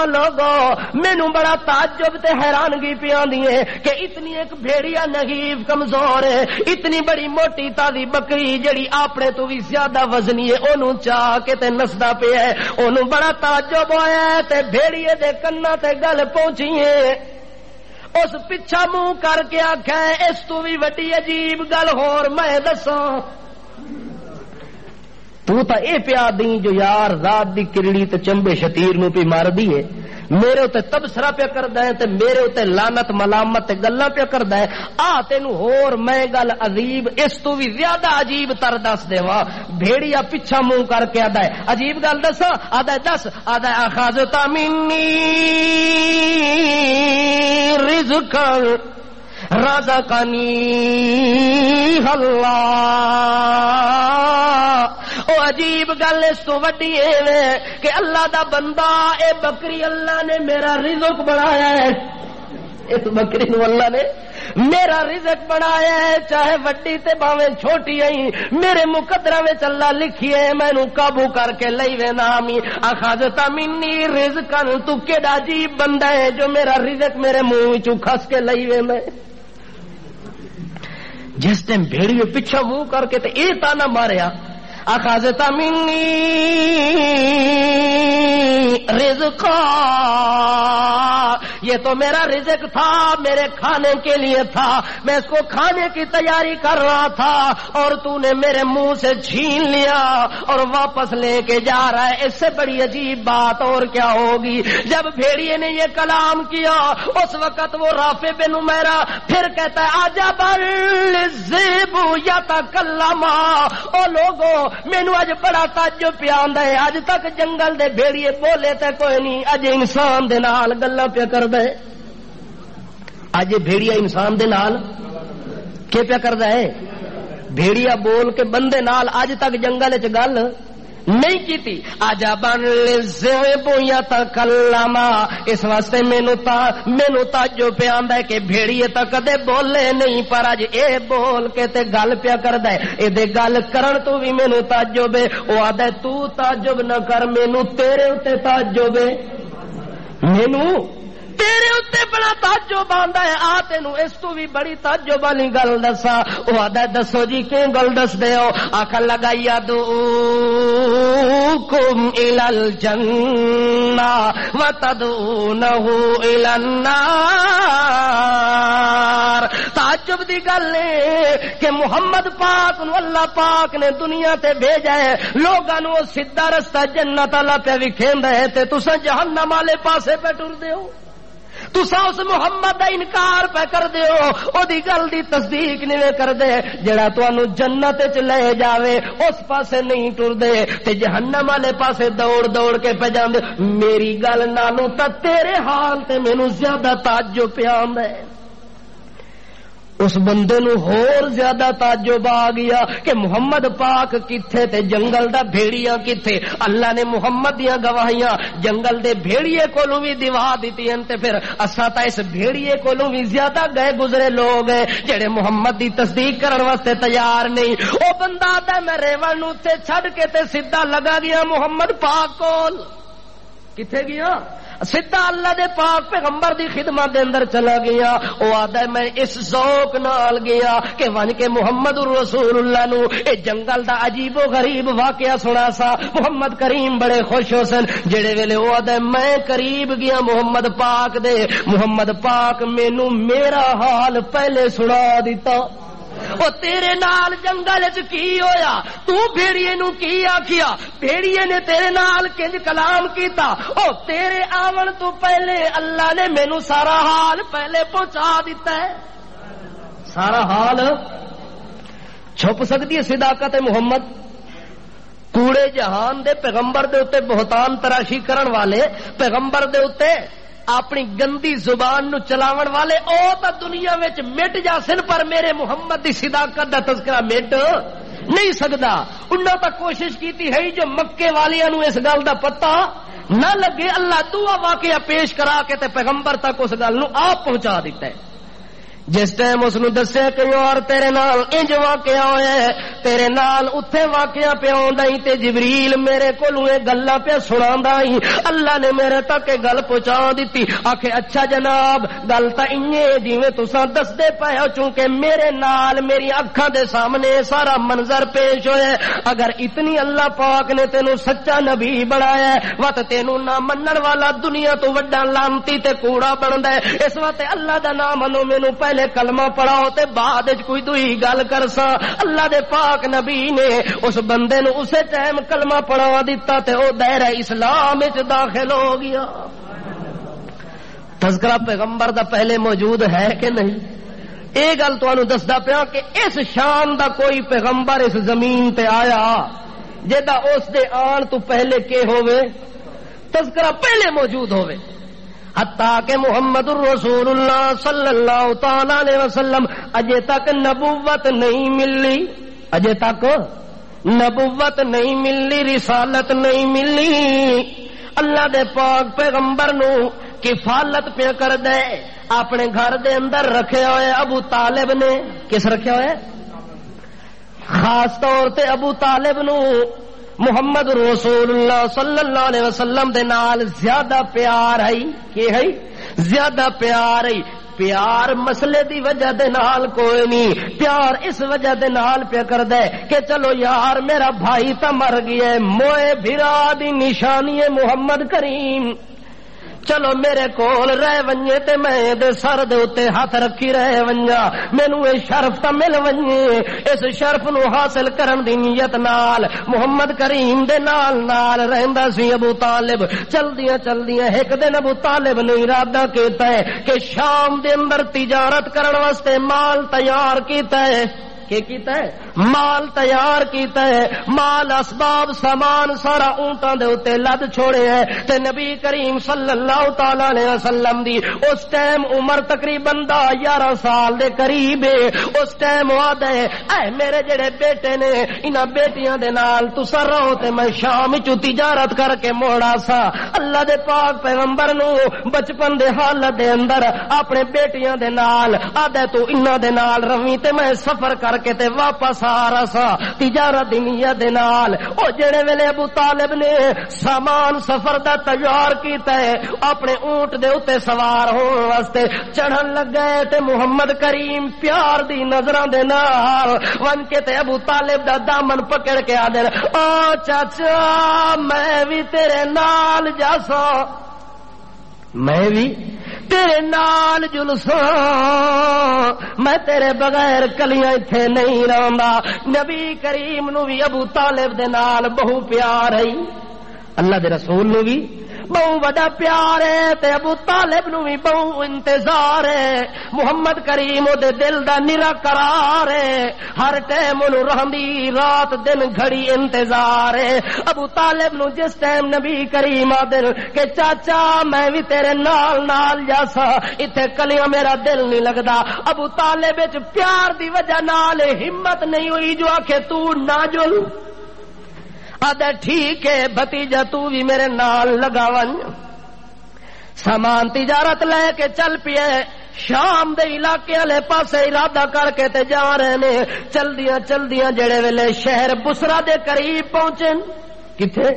لوگو مینو بڑا تعجب تے حیرانگی پیاندی ہے کہ اتنی ایک بھیڑیا نحیف کمزور ہے، اتنی بڑی موٹی تازی بکری جڑی اپنے تو بھی زیادہ وزنی ہے اونوں چاہ کے تے نسدا پیا ہے۔ اونوں بڑا تعجب ہویا ہے تے بھیڑیے دے کنا تے گل پہنچی ہے۔ اس پچھا منہ کر کے آکھے اس تو بھی وڈی عجیب گل ہور میں دساں۔ تو تا اے پیا دیں جو یار ذات دی کرڑی تے چمبے شتیر نو پی مار دیے میرے تے تبصرہ پہ کردا ہے تے میرے تے لعنت ملامت تے گلاں پہ کردا ہے آ تینو ہور میں گل عجیب اس تو بھی زیادہ عجیب تر دس دیواں بھیڑیا پیچھا منہ کر کے آدا ہے عجیب گل دس آدا ہے دس آدا ہے اخذت منی رزقا رزقنی اللہ او عجیب گل اس تو وڈی اے کہ اللہ دا بندہ اے بکری اللہ نے میرا رزق بنایا ہے اس بکری نو اللہ نے میرا رزق بنایا ہے چاہے وڈی تے باویں چھوٹی آئی میرے مقدرہ وچ اللہ لکھی ہے مینوں قابو کر کے لئی وے نامی اخذت منی رزقا تو کیڑا عجیب بندہ ہے جو میرا رزق میرے منہ وچوں کھس کے لئی وے میں جس ٹائم بھیڑیے پیچھا منہ کر کے تے اے تانا ماریا اخذت منی رزقا یہ تو میرا رزق تھا میرے کھانے کے لیے تھا میں اس کو کھانے کی تیاری کر رہا تھا اور تو نے میرے منہ سے چھین لیا اور واپس لے کے جا رہا ہے اس سے بڑی عجیب بات اور کیا ہوگی جب بھیڑیے نے یہ کلام کیا اس وقت وہ رافع بن عمیرہ پھر کہتا ہے عجبا للذئب یتکلم او لوگو مینوں اج بڑا تعجب پیا آندا ہے اج تک جنگل دے بھیڑیے بولے تے کوئی نہیں اج انسان دے نال گلاں پیا کردا ہے اج بھیڑیا انسان دے نال کی پیا کردا ہے بھیڑیا بول کے بندے نال اج تک جنگل وچ گل نہیں کیتی عجبا للذئب یتکلم اس واسطے مینوں تعجب پیا آندا ہے کہ بھیڑیے تا کدے بولے نہیں پر اج اے بول کے تے گل پیا کردا ہے اے دے گل کرن تو بھی مینوں تعجب ہے او آندا ہے تو تعجب نہ کر مینوں تیرے اوتے تعجب ہے مینوں تیرے اتے بڑا تعجب آندا ہے آ تینوں اس تو بھی بڑی تعجب والی گل دسا او آندا ہے دسو جی کی گل دس دیو آکھن لگا یدعوکم الی الجنہ وتدعونہ الی النار تعجب دی گل ہے کہ محمد پاک نو اللہ پاک نے دنیا تے بھیجا ہے لوگاں نو سیدھا رستہ جنت والا پہ وکھیندا ہے تے تساں جہنم والے پاسے پہ ٹردے ہو تسا اس محمد دا انکار پہ کر دیو او دی گل دی تصدیق نہیں کر دے جڑا تانوں جنت وچ لے جاوے اس پاسے نہیں ٹردے تے جہنم والے پاسے دوڑ دوڑ کے پہ جاندے میری گل نالوں تے تیرے حال تے مینوں زیادہ تعجب پیا آندا ہے اس بندے نو ہور زیادہ تعجب آ گیا کہ محمد پاک کتھے تے جنگل دا بھیڑیاں کتھے اللہ نے محمد دیاں گواہیاں جنگل دے بھیڑیے کولوں بھی دیوا دتی ہیں تے پھر اساں تا اس بھیڑیے کولوں بھی زیادہ گئے گزرے لوگ ہیں جڑے محمد دی تصدیق کرن واسطے تیار نہیں او بندہ آندا میں ریون نو تے چھڈ کے تے سیدھا لگا گیا محمد پاک کول کتھے گیا سیدھا اللہ دے پاک پیغمبر دی خدمت دے اندر چلا گیا او آدا میں اس ذوق نال گیا کہ ون کے محمد رسول اللہ نو اے جنگل دا عجیب و غریب واقعہ سنا سا محمد کریم بڑے خوش ہو سن جڑے ویلے او آدا میں قریب گیا محمد پاک مینوں میرا حال پہلے سنا دیتا او تیرے نال جنگل وچ کی ہویا تو بھیڑیے نو کی آکھیا بھیڑیے نے تیرے نال کنج کلام کیتا او تیرے آون تو پہلے اللہ نے مینوں سارا حال پہلے پہنچا دیتا ہے سارا حال چھپ سکتی ہے صداقت محمد کوڑے جہان دے پیغمبر دے اوتے بہتان تراشی کرن والے پیغمبر دے اوتے اپنی گندی زبان نو چلاون والے او تا دنیا وچ مٹ جاسن پر میرے محمد دی صداقت دا تذکرہ مٹ نہیں سکدا انہاں تا کوشش کیتی ہے جو مکے والیاں نو اس گل دا پتہ نہ لگے اللہ دعا واقعہ پیش کرا کے تے پیغمبر تک اس گل نو آپ پہنچا دیتا ہے جس ٹائم اس نو دسیا کہ یار تیرے نال انج واقعہ ہویا ہے تیرے نال اوتھے واقعہ پہ آوندا ہی تے جبریل میرے کولوں اے گلاں پہ سناندا ہی اللہ نے میرے تک گل پہنچا دتی آکھے اچھا جناب گل تا انجے جویں تساں دسدے پئے ہو چونکہ میرے نال میری اکھاں دے سامنے سارا منظر پیش ہویا اگر اتنی اللہ پاک نے تینوں سچا نبی بنایا ہے وت تینوں نہ منن والا دنیا تو وڈا لعنتی تے کوڑا بندا ہے اس واسطے اللہ دا نام منو مینوں پہلے ویلے کلمہ پڑھاؤ تے بعد وچ کوئی دوئی گل کرسا. اللہ دے پاک نبی نے اس بندے نو اسے ٹائم کلمہ پڑھا دیتا تے او دائرہ اسلام وچ داخل ہو گیا. تذکرہ پیغمبر دا پہلے موجود ہے کہ نہیں؟ اے گل تانوں دسدا پیا کہ اس شان دا کوئی پیغمبر اس زمین تے آیا جدا اس دے آن تو پہلے کے ہوئے تذکرہ پہلے موجود ہوئے. حتیٰ کہ محمد الرسول اللہ صلی اللہ تعالی علیہ وسلم اجے تک نبوت نہیں ملی، اجے تک نبوت نہیں ملی، رسالت نہیں ملی. اللہ دے پاک پیغمبر نو کفالت پہ کر دے اپنے گھر دے اندر رکھے ہوئے ابو طالب نے. کس رکھے ہوئے؟ خاص طور تے ابو طالب نو محمد رسول اللہ صلی اللہ علیہ وسلم دے نال زیادہ پیار ہے. کہ ہے زیادہ پیار ہے. پیار مسئلے دی وجہ دے نال کوئی نہیں، پیار اس وجہ دے نال پہ کر دے کہ چلو یار میرا بھائی تا مر گیا، موئے بھرا دی نشانی ہے محمد کریم، چلو میرے کول رہ ونجے تے میں دے سر دے اتے ہاتھ رکھی رہ ونجا، مینوں اے شرف تا مل ونجے. اس شرف نو حاصل کرن دی نیت نال محمد کریم دے نال نال رہندا سی ابو طالب. چلدیاں ایک دن ابو طالب نے ارادہ کیتا ہے کہ شام دے اندر تجارت کرن واسطے مال تیار کیتا ہے. کہ کیتا ہے؟ مال تیار کیتا ہے. مال اسباب سامان سارا اونٹاں دے اوتے لد چھوڑے ہے تے نبی کریم صلی اللہ تعالی علیہ وسلم دی اس ٹائم عمر تقریباً 11 سال دے قریب ہے. اس ٹائم وعدہ ہے اے میرے جڑے بیٹے نے انہاں بیٹیاں دے نال تساں رہو تے میں شام وچ تجارت کر کے موڑا سا. اللہ دے پاک پیغمبر نو بچپن دے حالت دے اندر اپنے بیٹیاں دے نال آدھے تو انہاں دے نال رویں تے میں سفر کر کے تے واپس آ رہا سا تجارت دی نیت دے نال. او جڑے ویلے ابو طالب نے سامان سفر دا تیار کیتا ہے اپنے اونٹ دے اوتے سوار ہون واسطے چڑھن لگے تے محمد کریم پیار دی نظراں دے نال ون کے تے ابو طالب دا دامن پکڑ کے آدھے او چاچا میں بھی تیرے نال جاسا، میں بھی تیرے نال جلساں، میں تیرے بغیر کلیاں ایتھے نہیں رہندا. نبی کریم نو بھی ابو طالب دے نال بہو پیار ہے، اللہ دے رسول نو بھی بہو بڑا پیار ہے تے ابو طالب نو بھی بہو انتظار ہے. محمد کریم دے دل دا نرا قرار ہے، ہر ٹائم انہوں رہندی رات دن گھڑی انتظار ہے. ابو طالب نو جس ٹائم نبی کریم آدر کہ چاچا میں بھی تیرے نال نال جاسا اتھے کلیاں میرا دل نہیں لگدا، ابو طالب وچ پیار دی وجہ نال ہمت نہیں ہوئی جو آکھے تو نہ جل. آدھا ٹھیک ہے بھتیجا تو بھی میرے نال لگا ون. سامان تجارت لے کے چل پیے شام دے علاقے والے پاسے ارادہ کر کے تے جا رہے نے. چلدیاں جڑے ویلے شہر بسرا دے قریب پہنچن، کتھے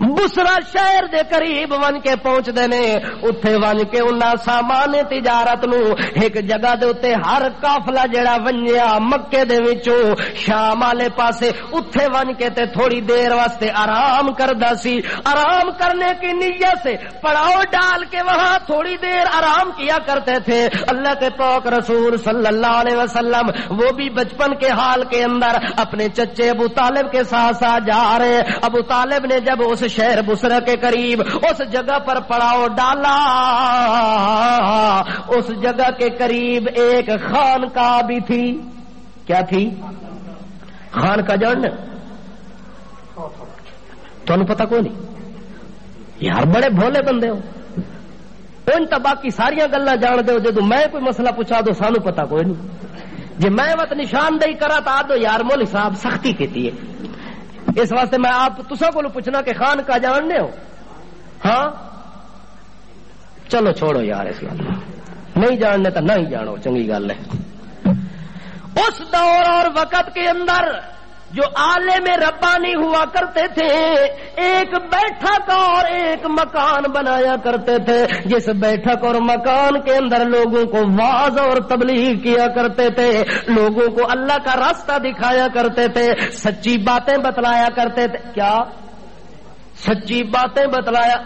بسرا شہر دے قریب ون کے پہنچ دے نے. اتھے ون کے انہاں سامان تجارت نو ایک جگہ دے اتے ہر قافلہ جڑا ونجیا مکے دے وچوں شام والے پاسے اتھے ون کے تے تھوڑی دیر واسطے آرام کردا سی. آرام کرنے کی نیت سے پڑاؤ ڈال کے وہاں تھوڑی دیر آرام کیا کرتے تھے. اللہ کے پاک رسول صلی اللہ علیہ وسلم وہ بھی بچپن کے حال کے اندر اپنے چچے ابو طالب کے ساتھ ساتھ جا رہے. ابو طالب نے جب اس شہر بسرا کے قریب اس جگہ پر پڑاؤ ڈالا، اس جگہ کے قریب ایک خانقاہ بھی تھی. کیا تھی؟ خانقاہ جاننے تمہیں پتہ کوئی نہیں یار، بڑے بھولے بندے ہو. ان تو باقی ساریاں گلاں جان دے ہو، جدو میں کوئی مسئلہ پوچھا دو سانو پتہ کوئی نہیں. جی میں وقت نشاندہی کرا تا دو یار مولوی صاحب سختی کیتی ہے. اس واسطے میں آپ تساں کو پوچھنا کہ خان کا جاننے ہو؟ ہاں چلو چھوڑو یار اس گل نہیں جاننے تو نہیں جانو، چنگی گل ہے. اس دور اور وقت کے اندر جو عالم ربانی ہوا کرتے تھے ایک بیٹھک اور ایک مکان بنایا کرتے تھے، جس بیٹھک اور مکان کے اندر لوگوں کو واعظ اور تبلیغ کیا کرتے تھے، لوگوں کو اللہ کا راستہ دکھایا کرتے تھے، سچی باتیں بتلایا کرتے تھے. کیا سچی باتیں بتلایا؟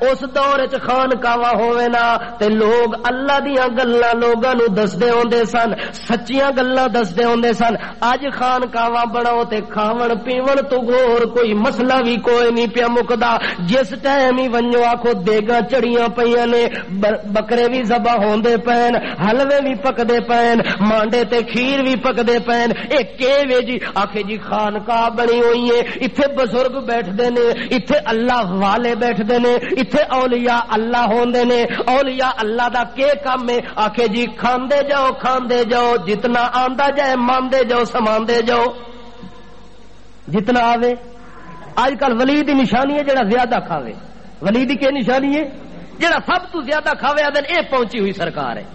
اس دور چ خانقاواں ہووے نا تے لوگ اللہ دیاں گلاں لوگاں نو دسدے ہوندے سن، سچیاں گلاں دسدے ہوندے سن۔ اج خانقاواں بناؤ تے کھاون پیون تو غور کوئی مسئلہ بھی کوئی نہیں پیا مکدا، جس ٹائم ہی ونجو آکھو دیگاں چڑیاں پیاں نے، بکرے بھی ذبح ہوندے پین، حلوے بھی پکدے پین، مانڈے تے کھیر بھی پکدے پین۔ اے کیویں جی؟ آکھے جی خانقاہ بنی ہوئی ہے، ایتھے بزرگ بیٹھدے نے، ایتھے اللہ والے بیٹھدے نے، ایتھے اولیاء اللہ ہوندے نے۔ اولیاء اللہ دا کے کام ہے؟ آکھے جی کھاندے جاؤ کھاندے جاؤ، جتنا آندا جائے ماندے جاؤ سماندے جاؤ، جتنا آوے۔ آج کل ولی دی نشانی ہے جڑا زیادہ کھاوے۔ ولی دی کی نشانی ہے؟ جڑا سب تو زیادہ کھاوے آدن اے پہنچی ہوئی سرکار ہے۔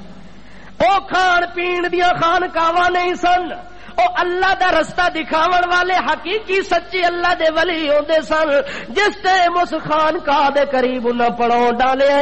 او کھان پین دیا خانقاواں نہیں سن، او اللہ دا رستہ دکھاون والے حقیقی سچے اللہ دے ولی ہوندے سن۔ جس ٹائم اس خانقاہ دے قریب نہ پڑاؤ ڈالے،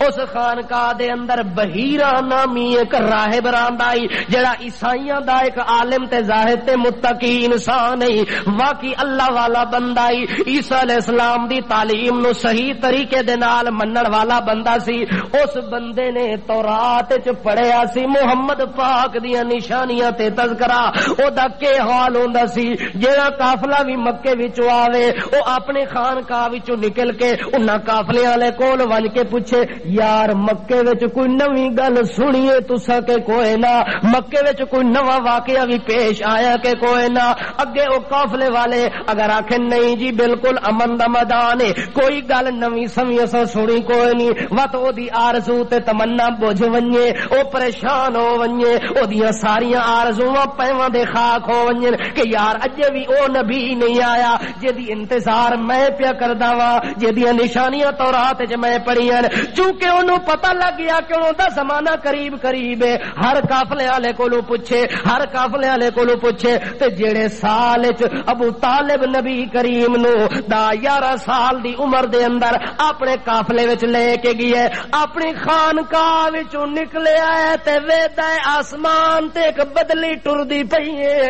اس خانقاہ دے اندر بحیرہ نامی ایک راہب راندائی، جڑا عیسائیاں دا ایک عالم تے زاہد تے متقی انسان ہے، واقعی اللہ والا بندہ ہی، عیسیٰ علیہ السلام دی تعلیم نو صحیح طریقے دے نال منن والا بندہ سی۔ اس بندے نے تورات وچ پڑھیا سی محمد پاک دیاں نشانیاں تے تذکرہ، او دا کے حال ہوندا سی۔ جیڑا قافلہ بھی مکے وچوں آوے، او اپنے خانقاہ وچوں نکل کے انہاں قافلے والے کول ون کے پوچھے، یار مکے وچ کوئی نویں گل سنیے تساں کہ کوئی نہ، مکے وچ کوئی نواں واقعہ بھی پیش آیا کہ کوئی نہ۔ اگے او قافلے والے اگر آکھیں نہیں جی بالکل امن دا میدان ہے، کوئی گل نویں سمیں اساں سنی کوئی نہیں، وت او دی آرزو تے تمنا بوجھ ونجے، او پریشان ہو ونجے، او دیاں ساریاں آرزواں پیواں دے خاک ہو ونجن کہ یار اجے بھی او نبی نہیں آیا جدی انتظار میں پیا کردا وا، جدیاں نشانیاں تورات وچ میں پڑھیاں۔ چونکہ انہوں پتہ لگ گیا کہ انہوں دا زمانہ قریب قریب ہے، ہر قافلے والے کولوں پوچھے، ہر قافلے والے کولوں پوچھے، تے جڑے سال وچ ابو طالب نبی کریم نو 11 سال دی عمر دے اندر اپنے قافلے وچ لے کے گئے، اپنی خانقاہ وچوں نکلیا ہے تے ویدا آسمان تے ایک بدلی ٹردی پئی ہے۔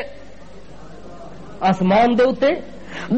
آسمان دے اوتے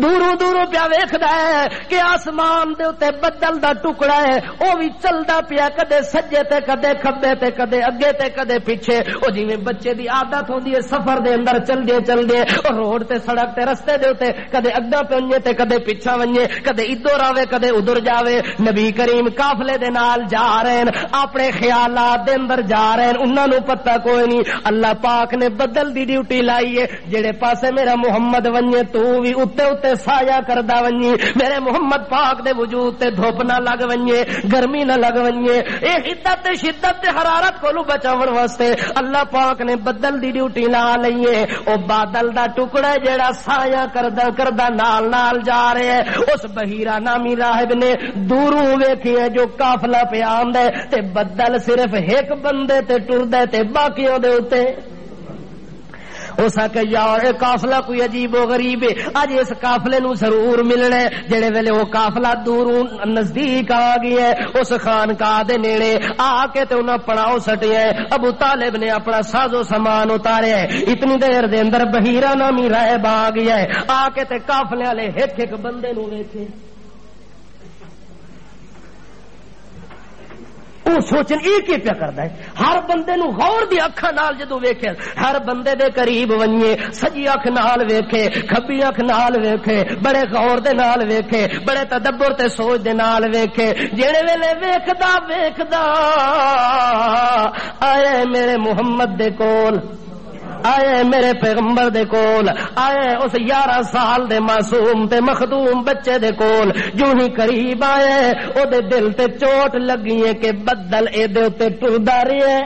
دوروں دوروں پیا ویکھدا ہے کہ آسمان دے اوتے بدل دا ٹکڑا ہے، او بھی چلدا پیا کدے سجے تے کدے کھبے تے کدے اگے تے کدے پیچھے۔ او جویں بچے دی عادت ہوندی ہے سفر دے اندر چلدے چلدے او روڈ تے سڑک تے رستے دے اوتے کدے اگا پنجے تے کدے پیچھا ونجے، کدے ادھر آوے کدے ادھر جاوے۔ نبی کریم قافلے دے نال جا رہے ہیں، اپنے خیالات دے اندر جا رہے ہیں، انہاں نوں پتہ کوئی نہیں اللہ پاک نے بدل دی ڈیوٹی لائی ہے، جڑے پاسے میرا محمد ونجے تو بھی اتے سایہ کردا ونجی، میرے محمد پاک دے وجود تے دھوپ نہ لگ ونجے، گرمی نہ لگ ونجے۔ اے حدت شدت تے حرارت کولو بچاون واسطے اللہ پاک نے بدل دی ڈیوٹی لا لئی ہے۔ او بادل دا ٹکڑا جیڑا سایہ کردا کردا نال نال جا رہے ہے۔ اس بحیرہ نامی راہب نے دوروں ویکھیا جو قافلہ پہ آندا ہے تے بدل صرف ایک بندے تے ٹردا تے باقیوں دے اوتے۔ اس آکھے یار اے قافلہ کوئی عجیب و غریب ہے، اج اس قافلے نو ضرور ملنا ہے۔ جڑے ویلے وہ قافلہ دوروں نزدیک آ گیا ہے، اس خانقاہ دے نیڑے آ کے تے انہاں پڑاؤ سٹیا ہے۔ ابو طالب نے اپنا ساز و سامان اتاریا ہے، اتنی دیر دے اندر بحیرہ نامی راہب آ گیا ہے، آ کے تے قافلے والے ایک ایک بندے نو ویکھے، وہ سوچن یہ کی پیا کردا ہے۔ ہر بندے نو غور دی اکھاں نال جدوں ویکھے، ہر بندے دے قریب ونجے، سجی اکھ نال ویکھے، کھبی اکھ نال ویکھے، بڑے غور دے نال ویکھے، بڑے تدبر تے سوچ دے نال ویکھے۔ جڑے ویلے ویکھدا ویکھدا آئے میرے محمد دے کول، آئے میرے پیغمبر دے کول، آئے اس 11 سال دے معصوم تے مخدوم بچے دے کول۔ جو ہی قریب آئے او دے دل تے چوٹ لگی ہے کہ بدل اے دے اوتے ٹردا رہیا ہے،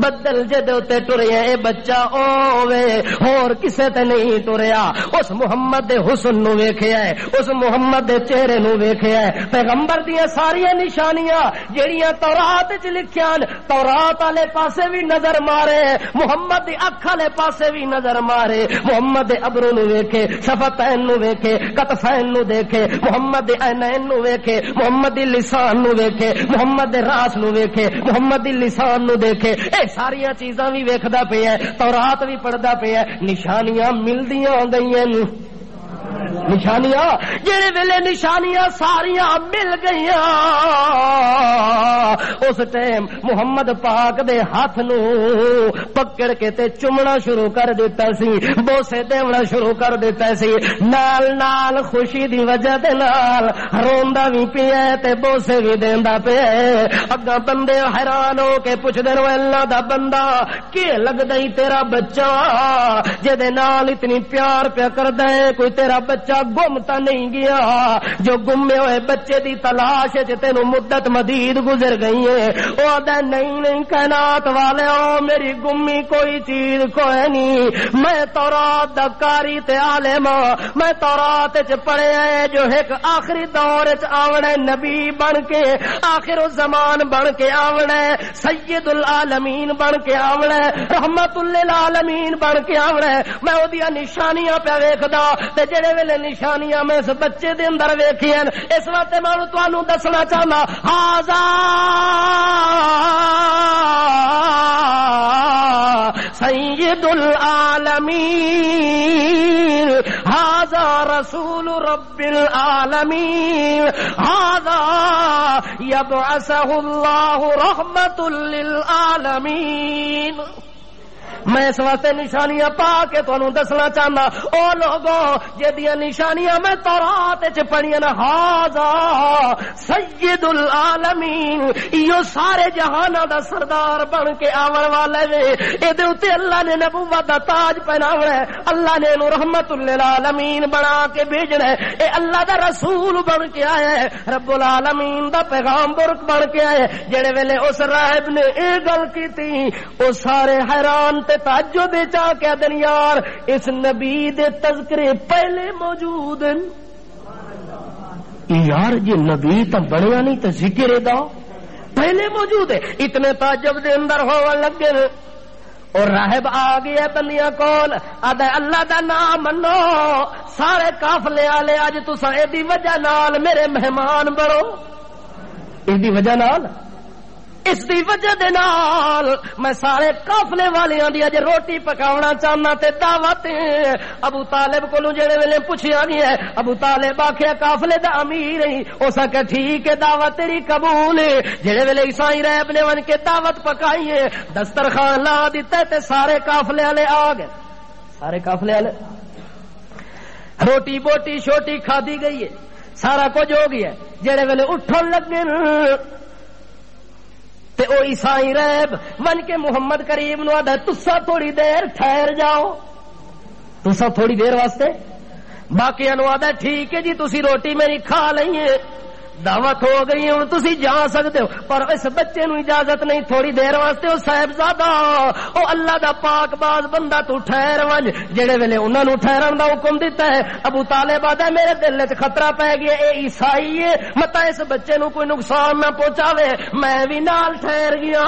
بدل جدے اوتے ٹریا اے بچہ اووے ہور کسے تے نہیں ٹریا۔ اس محمد دے حسن نو ویکھیا ہے، اس محمد دے چہرے نو ویکھیا ہے، پیغمبر دیاں ساریاں نشانیاں جیڑیاں تورات وچ لکھیاں، تورات والے پاسے بھی نظر مارے، محمد دی اکھ والے پاسے بھی نظر مارے، محمد دے ابرو نو ویکھے، شفتین نو ویکھے، کتفین نو دیکھے، محمد دے عینین نو ویکھے، محمد دی لسان نو ویکھے، محمد دے راس نو ویکھے، محمد دی لسان نو دیکھے۔ ساریاں چیزاں بھی ویکھدا پیا ہے، تورات بھی پڑھدا پیا ہے، نشانیاں ملدیاں گئیاں۔ نشانیاں جڑے ویلے نشانیاں ساریاں مل گئیاں اس ٹائم محمد پاک دے ہاتھ نو پکڑ کے تے چمنا شروع کر دیتا سی بوسے دیونا شروع کر دیتا سی نال نال خوشی دی وجہ دے نال روندا بھی پیا تے بوسے بھی دیندا پیا اگا بندے حیران ہو کے پوچھ دے نو اللہ دا بندہ کی لگدا ہی تیرا بچہ جے دے نال اتنی پیار پیا کردا ہے کوئی تیرا بچہ گم تا نہیں گیا جو گمے ہوئے بچے دی تلاش وچ تینو مدت مدید گزر گئی ہے او آدا نہیں کائنات والے او میری گمی کوئی چیز کوئی نہیں میں تورات دا قاری تے عالم میں تورات وچ پڑھیا ہے جو ایک آخری دور وچ آونا ہے نبی بن کے آخر الزمان بن کے آونا ہے سید العالمین بن کے آونا ہے رحمت للعالمین بن کے آونا ہے میں اودیاں نشانیاں پہ ویکھدا تے جڑے ویلے نشانیاں میں اس بچے دے اندر ویکھیاں اس وقت میں تانوں دسنا چاہنا ہاذا سید العالمین ہاذا رسول رب العالمین ہاذا یبعثہ اللہ رحمت للعالمین میں اس واسطے نشانیاں پا کے تانوں دسنا چاہنا او لوگوں جدیاں نشانیاں میں تورات وچ پڑھیاں نا ہاذا سید العالمین ایو سارے جہاناں دا سردار بن کے آون والا ہے اے دے اوتے اللہ نے نبوت دا تاج پہناونا ہے اللہ نے انو رحمت للعالمین بنا کے بھیجنا ہے اے اللہ دا رسول بن کے آیا ہے رب العالمین دا پیغمبر بن کے آیا ہے جڑے ویلے اس راہب نے اے گل کیتی او سارے حیران تے تعجب چا کہ دن یار اس نبی دے تذکرے پہلے موجود ہیں یار یہ نبی تو بنیا نہیں تو ذکر دا پہلے موجود ہے اتنے تعجب دے اندر ہون لگے اور راہب آ گیا بندیاں کول آدھا اللہ دا نام منو سارے قافلے والے اج تساں اے دی وجہ نال میرے مہمان بنو اس دی وجہ نال اس دی وجہ دے نال میں سارے قافلے والیاں دی اج روٹی پکاونا چاہنا تے دعوت ابو طالب کولوں جڑے ویلے پوچھیا نہیں ہے ابو طالب آکھیا قافلے دا امیر ہی اس کہ ٹھیک ہے دعوت تیری قبول ہے جڑے ویلے عیسائی رہب نے ون کے دعوت پکائی ہے دسترخوان لا دتا تے سارے قافلے والے آ گئے سارے قافلے والے روٹی بوٹی چھوٹی کھادی گئی ہے سارا کچھ ہو گیا جڑے ویلے اٹھن لگے تے او عیسائی رہب ون کے محمد کریم نو آدھا تسا تھوڑی دیر ٹھہر جاؤ تسا تھوڑی دیر واسطے باقی نو آدھا ٹھیک ہے جی تسی روٹی میری کھا لئیے دعوت ہو گئی ہوں تسی جا سکتے ہو پر اس بچے نو اجازت نہیں تھوڑی دیر واسطے او صاحبزادہ او اللہ دا پاک باز بندہ تو ٹھہر ونج جڑے ویلے انہاں نو ٹھہرن دا حکم دیتا ہے ابو طالب آدھا میرے دل وچ خطرہ پے گیا اے عیسائی ہے متا اس بچے نو کوئی نقصان نہ پہنچاوے میں بھی نال ٹھہر گیا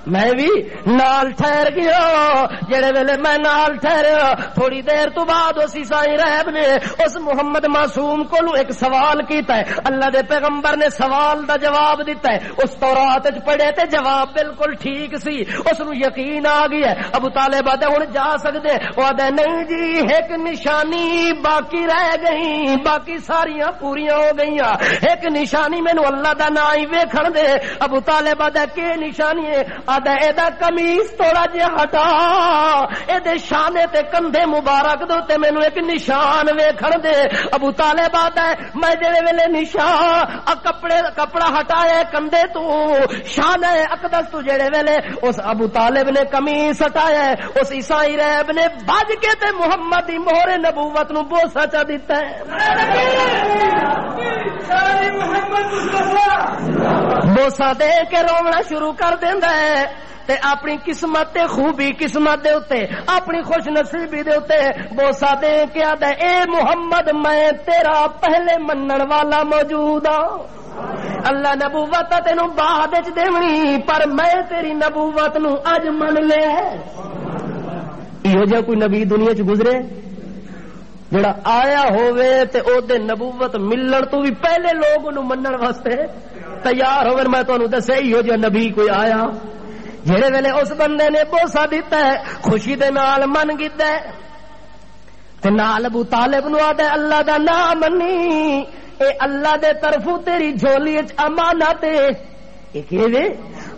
میں بھی نال ٹھہر گیا جڑے ویلے میں نال ٹھہریا تھوڑی دیر تو بعد اس عیسائی رہب نے اس محمد معصوم کو ایک سوال کیتا ہے اللہ دے پیغمبر نے سوال دا جواب دیتا ہے اس تورات وچ پڑھے تے جواب بالکل ٹھیک سی اس نو یقین آ گیا ابو طالب آدھے ہن جا سکدے او آدھے نہیں جی ایک نشانی باقی رہ گئی باقی ساریاں پوریاں ہو گئیاں ایک نشانی مینوں اللہ دا نام ہی ویکھن دے ابو طالب آدھے کہ نشانی ہے ایدا قمیص تھوڑا جہا ہٹا ایدے شانے تے کندھے مبارک دے تے مینوں ایک نشان ویکھن دے ابو طالب آدا ہے میں جڑے ویلے نشان کپڑا ہٹایا کندھے تو شانے اقدس تو جڑے ویلے اس ابو طالب نے قمیص ہٹایا اس عیسائی رہب نے بج کے تے محمد دی مہر نبوت نو بوسا چا دیتا ہے بوسا دے کے رونا شروع کر دیندا ہے تے اپنی قسمت تے خوبی قسمت دے اوتے اپنی خوش نصیبی دے اوتے بوسا دے کے آدا اے محمد میں تیرا پہلے منن والا موجود ہاں اللہ نبوت تینوں بعد وچ دیونی پر میں تیری نبوت نو اج من لیا ایہو جا کوئی نبی دنیا چ گزرے جڑا آیا ہووے تے او دے نبوت ملن تو بھی پہلے لوگ انہوں منن واسطے تیار ہوئے میں تو انہوں دسے ہی ہو جو نبی کوئی آیا جڑے ویلے اس بندے نے بوسا دیتا ہے خوشی دے نال من گیتا ہے تے تے نال ابو طالب نو آدھے اللہ دا نام منی، اے اللہ دے طرفوں تیری جھولی وچ امانت ہے،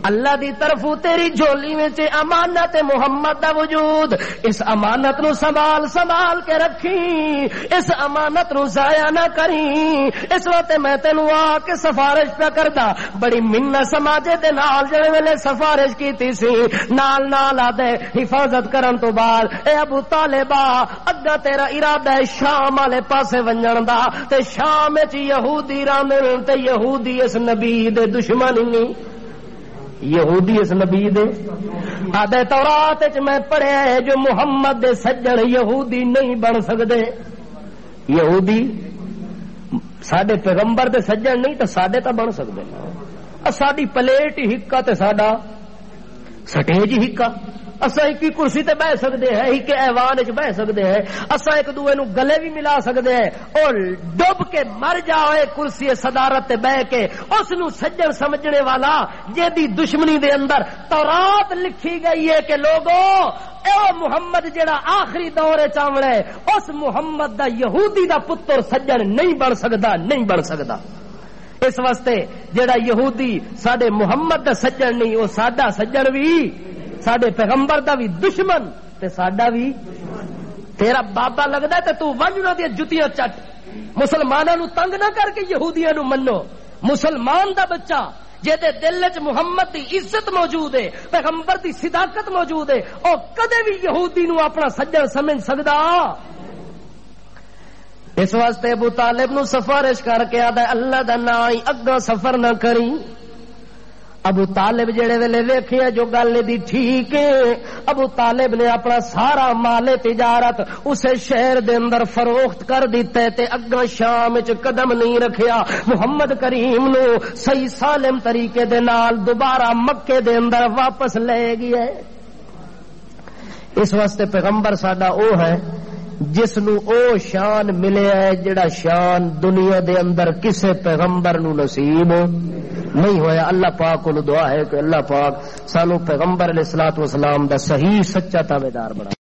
اللہ دی طرفوں تیری جھولی وچ امانت محمد دا وجود، اس امانت نو سنبھال کے رکھی، اس امانت نو ضائع نہ کری۔ اس وقت میں تینوں آ کے سفارش پہ کردا، بڑی منت سماجے دے نال جڑے ویلے سفارش کیتی سی، نال نال آدے حفاظت کرن تو بعد اے ابو طالبہ اگا تیرا ارادہ ہے شام والے پاسے ونجن دا، تے شام وچ یہودی راندن تے یہودی اس نبی دے دشمن نہیں، یہودی اس نبی دے آدھے تورات وچ میں پڑھیا ہے جو محمد دے سجن یہودی نہیں بن سکدے، یہودی ساڈے پیغمبر دے سجن نہیں تے ساڈے تا بن سکدے، ساڈی پلیٹ ہی ہکا تے ساڈا سٹیج ہی ہکا، اساں ایک ہی کرسی تے بہ سکدے ہیں، ایک ایوان وچ بہ سکدے ہیں، اساں ایک دوے نو گلے بھی ملا سکدے ہیں، اور ڈب کے مر جاوے کرسی صدارت تے بہ کے اس نو سجن سمجھنے والا جیدی دشمنی دے اندر تورات لکھی گئی ہے کہ لوگوں اے محمد جڑا آخری دور چاوڑے اس محمد دا یہودی دا پتر سجن نہیں بن سکدا، نہیں بن سکدا۔ اس واسطے جڑا یہودی ساڈے محمد دا سجن نہیں، وہ ساڈا سجن بھی، ساڈے پیغمبر دا بھی دشمن تے ساڈا بھی تیرا بابا لگدا تے تو ونجنا دی جُتیاں چٹ، مسلماناں نو تنگ نہ کر کے یہودیاں نو منو، مسلمان دا بچہ جہدے دل وچ محمد دی عزت موجود ہے، پیغمبر دی صداقت موجود ہے، او کدے بھی یہودی نو اپنا سجن سمجھ سکدا۔ اس واسطے ابو طالب نو سفارش کر کے آدھا اللہ دا نا ہی اگا سفر نہ کری۔ ابو طالب جڑے ویلے ویکھیا جو گل دی ٹھیک ہے، ابو طالب نے اپنا سارا مال تجارت اسے شہر دے اندر فروخت کر دیتا تے اگا شام وچ قدم نہیں رکھیا، محمد کریم نو صحیح سالم طریقے دے نال دوبارہ مکے دے اندر واپس لے گیا۔ اس واسطے پیغمبر ساڈا او ہے جس نو او شان ملے ہے جڑا شان دنیا دے اندر کسے پیغمبر نو نصیب نہیں ہویا۔ اللہ پاک کو دعا ہے کہ اللہ پاک سانو پیغمبر علیہ الصلوۃ والسلام دا صحیح سچا تابعدار بنا۔